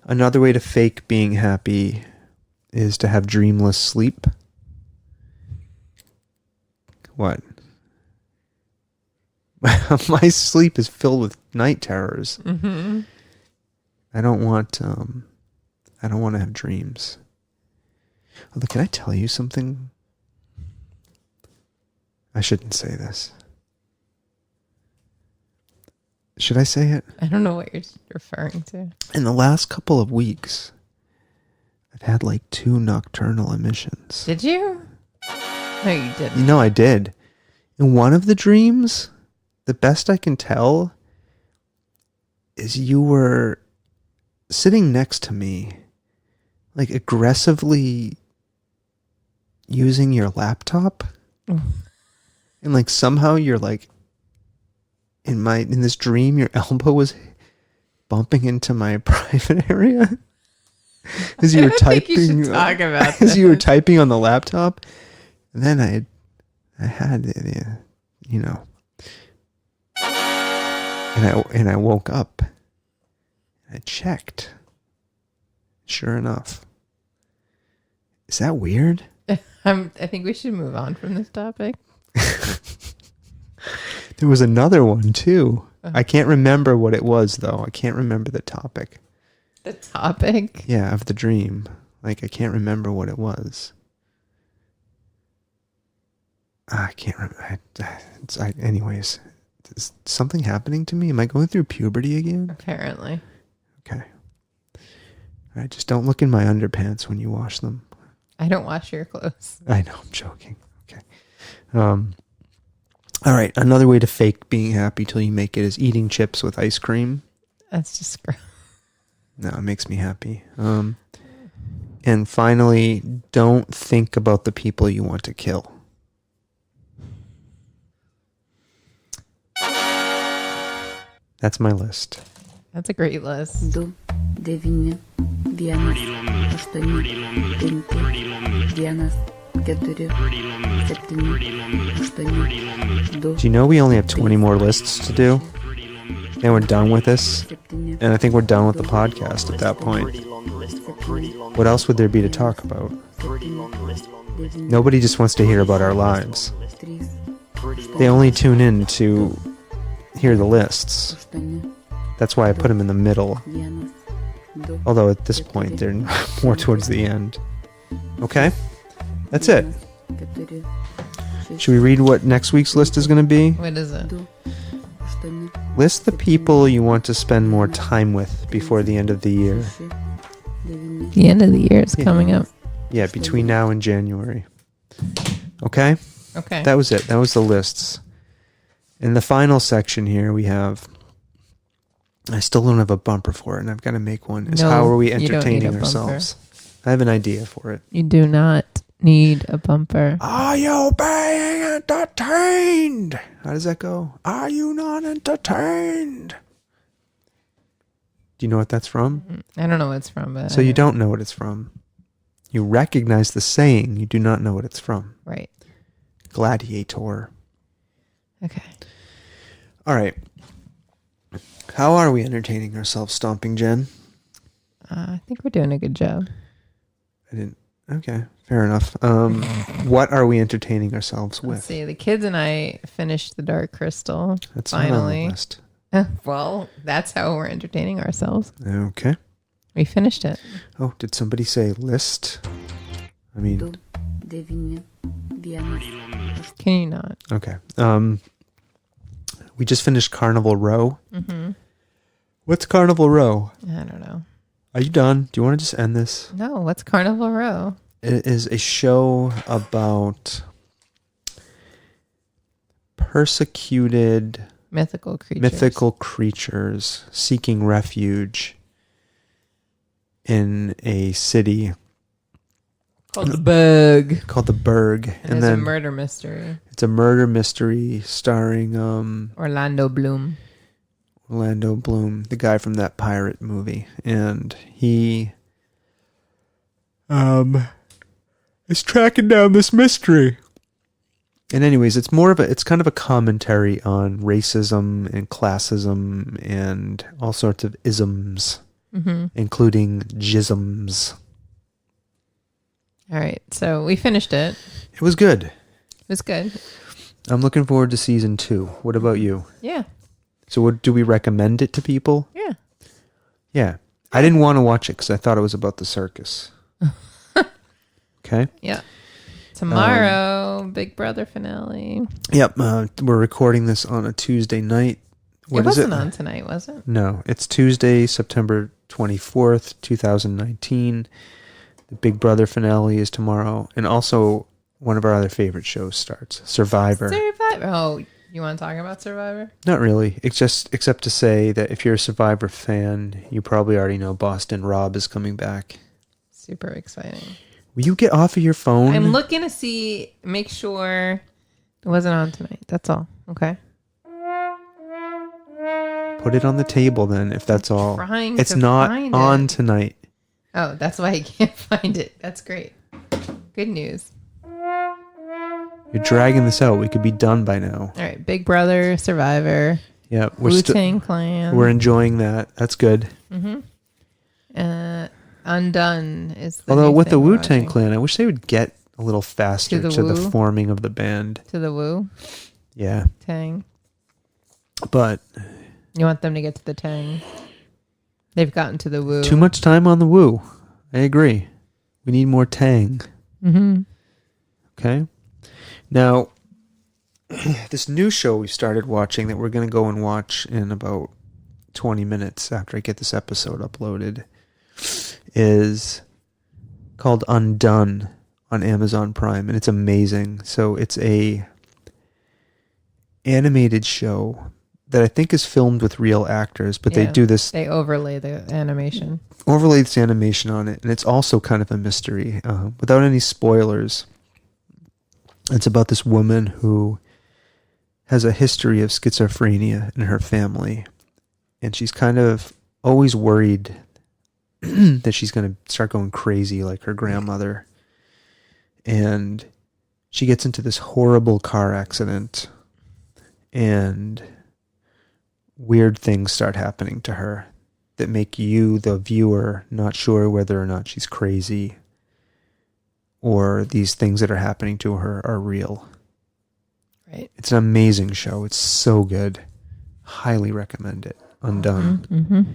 Another way to fake being happy is to have dreamless sleep. What? My sleep is filled with night terrors. Mm-hmm. I don't want to have dreams. Although, can I tell you something? I shouldn't say this. Should I say it? I don't know what you're referring to. In the last couple of weeks, I've had like 2 nocturnal emissions. Did you? No, you didn't. You know, I did. In one of the dreams, the best I can tell is you were sitting next to me, like aggressively using your laptop. And like somehow you're like in this dream, your elbow was bumping into my private area as you were typing. Talk about as you were typing on the laptop, and then I had you know, and I woke up. I checked. Sure enough. Is that weird? I think we should move on from this topic. There was another one too. I can't remember what it was though. I can't remember the topic. The topic? Yeah, of the dream. Like I can't remember what it was. I can't remember. Anyways, is something happening to me? Am I going through puberty again? Apparently. Okay. All right, just don't look in my underpants when you wash them. I don't wash your clothes. I know, I'm joking. Okay. All right, another way to fake being happy till you make it is eating chips with ice cream. That's just gross. No, it makes me happy. And finally, don't think about the people you want to kill. That's my list. That's a great list. 2, 9, 1, 8, 5, 1, 4, 7, 8, 2. Do you know we only have 20 more lists to do? And we're done with this? And I think we're done with the podcast at that point. What else would there be to talk about? Nobody just wants to hear about our lives. They only tune in to hear the lists. That's why I put them in the middle. Although at this point, they're more towards the end. Okay? That's it. Should we read what next week's list is going to be? What is it? List the people you want to spend more time with before the end of the year. The end of the year is coming up. Yeah, between now and January. Okay? Okay. That was it. That was the lists. In the final section here, we have... I still don't have a bumper for it, and I've got to make one. Is No, how are we you don't need a entertaining bumper. ourselves? I have an idea for it. You do not need a bumper. Are you being entertained? How does that go? Are you not entertained? Do you know what that's from? I don't know what it's from, but So you don't know what it's from. You recognize the saying. You do not know what it's from. Right. Gladiator. Okay. All right. How are we entertaining ourselves, Stomping Jen? I think we're doing a good job. I didn't. Okay, fair enough. What are we entertaining ourselves with? Let's see. The kids and I finished the Dark Crystal. That's not on the finally. list. Well, that's how we're entertaining ourselves. Okay. We finished it. Oh, did somebody say list? I mean, 2, 9, 1. Can you not? okay. We just finished Carnival Row. Mm-hmm. What's Carnival Row? I don't know. Are you done? Do you want to just end this? No, what's Carnival Row? It is a show about persecuted Mythical creatures seeking refuge in a city called the Bug. called the Berg. And it's a murder mystery. It's a murder mystery starring Orlando Bloom. Orlando Bloom, the guy from that pirate movie, and he is tracking down this mystery. And anyways, it's kind of a commentary on racism and classism and all sorts of isms, including jisms. All right, so we finished it. It was good. It was good. I'm looking forward to season 2. What about you? Yeah. So do we recommend it to people? Yeah. Yeah. I didn't want to watch it because I thought it was about the circus. Okay. Yeah. Tomorrow, Big Brother finale. Yep. We're recording this on a Tuesday night. It wasn't on tonight, was it? No. It's Tuesday, September 24th, 2019. The Big Brother finale is tomorrow. And also, one of our other favorite shows starts. Survivor. Oh, you want to talk about Survivor? Not really. It's just, except to say that if you're a Survivor fan, you probably already know Boston Rob is coming back. Super exciting. Will you get off of your phone? I'm looking to make sure It wasn't on tonight. That's all. Okay. Put it on the table then, if that's all. Trying It's to not find on it. tonight. Oh, that's why I can't find it. That's great. Good news. You're dragging this out. We could be done by now. All right. Big Brother, Survivor, Yeah, we're Wu-Tang Clan. we're enjoying that. That's good. Undone is the Although new with the thing we're Wu-Tang watching. Clan, I wish they would get a little faster To the to the Wu? forming of the band. To the Wu Yeah, Tang. but You want them to get to the Tang. They've gotten to the Wu. too much time on the Wu. I agree. We need more Tang. Mm-hmm. Okay. Now, this new show we started watching that we're going to go and watch in about 20 minutes after I get this episode uploaded is called Undone on Amazon Prime, and it's amazing. So it's a animated show that I think is filmed with real actors, but they do this, They overlay the animation. overlay this animation on it, and it's also kind of a mystery. Without any spoilers, it's about this woman who has a history of schizophrenia in her family, and she's kind of always worried that she's going to start going crazy like her grandmother. And she gets into this horrible car accident, and weird things start happening to her that make you, the viewer, not sure whether or not she's crazy or these things that are happening to her are real. Right. It's an amazing show. It's so good. Highly recommend it. Undone.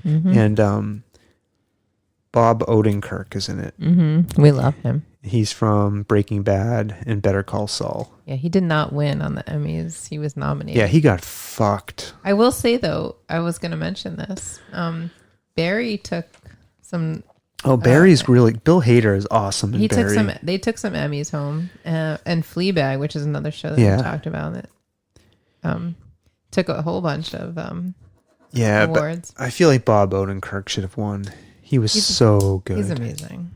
And Bob Odenkirk is in it. Mm-hmm. We love him. He's from Breaking Bad and Better Call Saul. Yeah, he did not win on the Emmys. He was nominated. Yeah, he got fucked. I will say, though, I was going to mention this. Barry took some... Oh, Barry's really... Bill Hader is awesome in Barry. They took some Emmys home. And Fleabag, which is another show that we talked about, that took a whole bunch of awards. But I feel like Bob Odenkirk should have won. He was so good. He's amazing.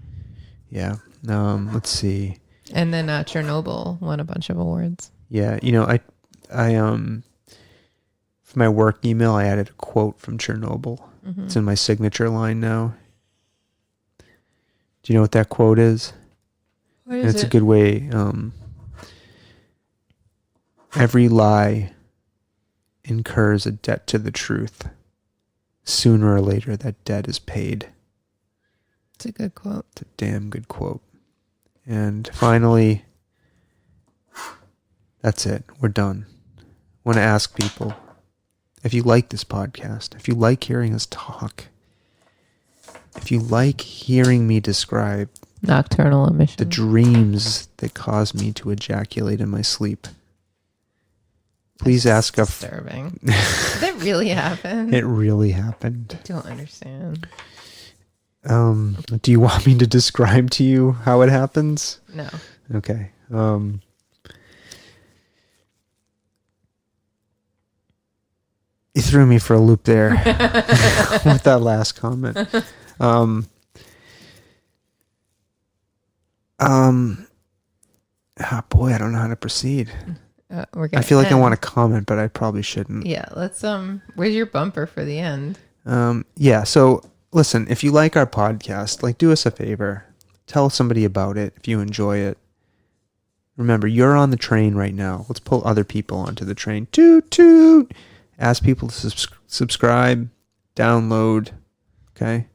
Yeah. Let's see. And then Chernobyl won a bunch of awards. Yeah, I for my work email, I added a quote from Chernobyl. Mm-hmm. It's in my signature line now. Do you know what that quote is? What And is it's it? a good way. Every lie incurs a debt to the truth. Sooner or later, that debt is paid. It's a good quote. It's a damn good quote. And finally, that's it. We're done. I want to ask people, if you like this podcast, if you like hearing us talk, if you like hearing me describe Nocturnal emission. the dreams that cause me to ejaculate in my sleep, please ask a... Disturbing. Did that really happen? It really happened. I don't understand. Do you want me to describe to you how it happens? No. Okay. You threw me for a loop there with that last comment. Boy, I don't know how to proceed. I feel like I want to comment, but I probably shouldn't. Yeah, let's where's your bumper for the end? Yeah, so listen, if you like our podcast, like, do us a favor. Tell somebody about it if you enjoy it. Remember, you're on the train right now. Let's pull other people onto the train. Toot, toot. Ask people to subscribe, download, okay?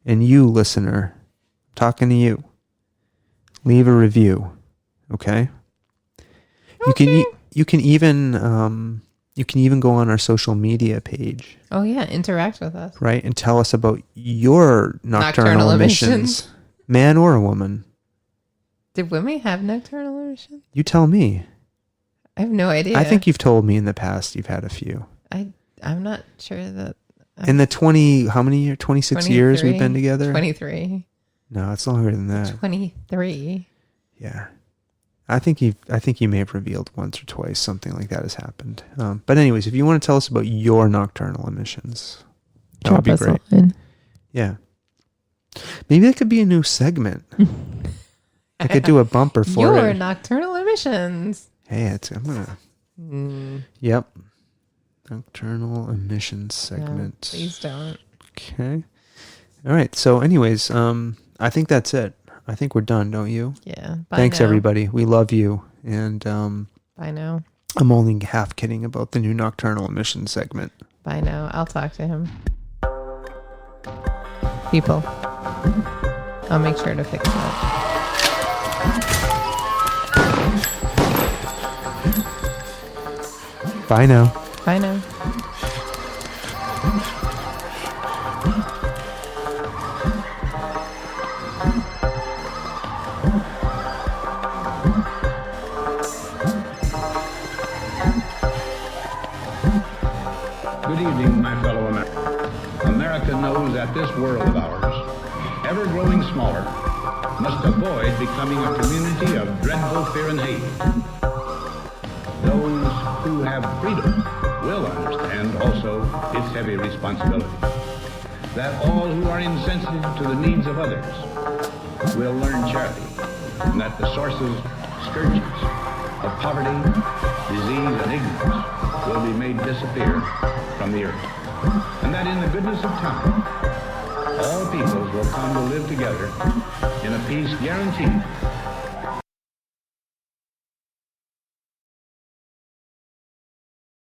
And you, listener, I'm talking to you. Leave a review, okay? You can even go on our social media page. Oh yeah, interact with us. Right? And tell us about your nocturnal emissions. Man or a woman. Did women have nocturnal emissions? You tell me. I have no idea. I think you've told me in the past you've had a few. I'm not sure that... In the 26 years we've been together? 23. No, it's longer than that. 23. Yeah. I think you may have revealed once or twice something like that has happened. But anyways, if you want to tell us about your nocturnal emissions, that would be great. Yeah. Maybe that could be a new segment. I could do a bumper for your it. nocturnal emissions. Hey, I'm gonna. Yep. Nocturnal emissions segment. No, please don't. Okay. All right. So, anyways, I think that's it. I think we're done, don't you? Yeah. Bye Thanks, now. everybody. We love you. And Bye now. I'm only half kidding about the new nocturnal emissions segment. Bye now. I'll talk to him. People. I'll make sure to fix that. Bye now. Bye now. Good evening, my fellow Americans. America knows that this world of ours, ever growing smaller, must avoid becoming a community of dreadful fear and hate. Those who have freedom will understand also its heavy responsibility. That all who are insensitive to the needs of others will learn charity, and that the sources, scourges of poverty, disease, and ignorance will be made disappear from the earth. And that in the goodness of time, all peoples will come to live together in a peace guaranteed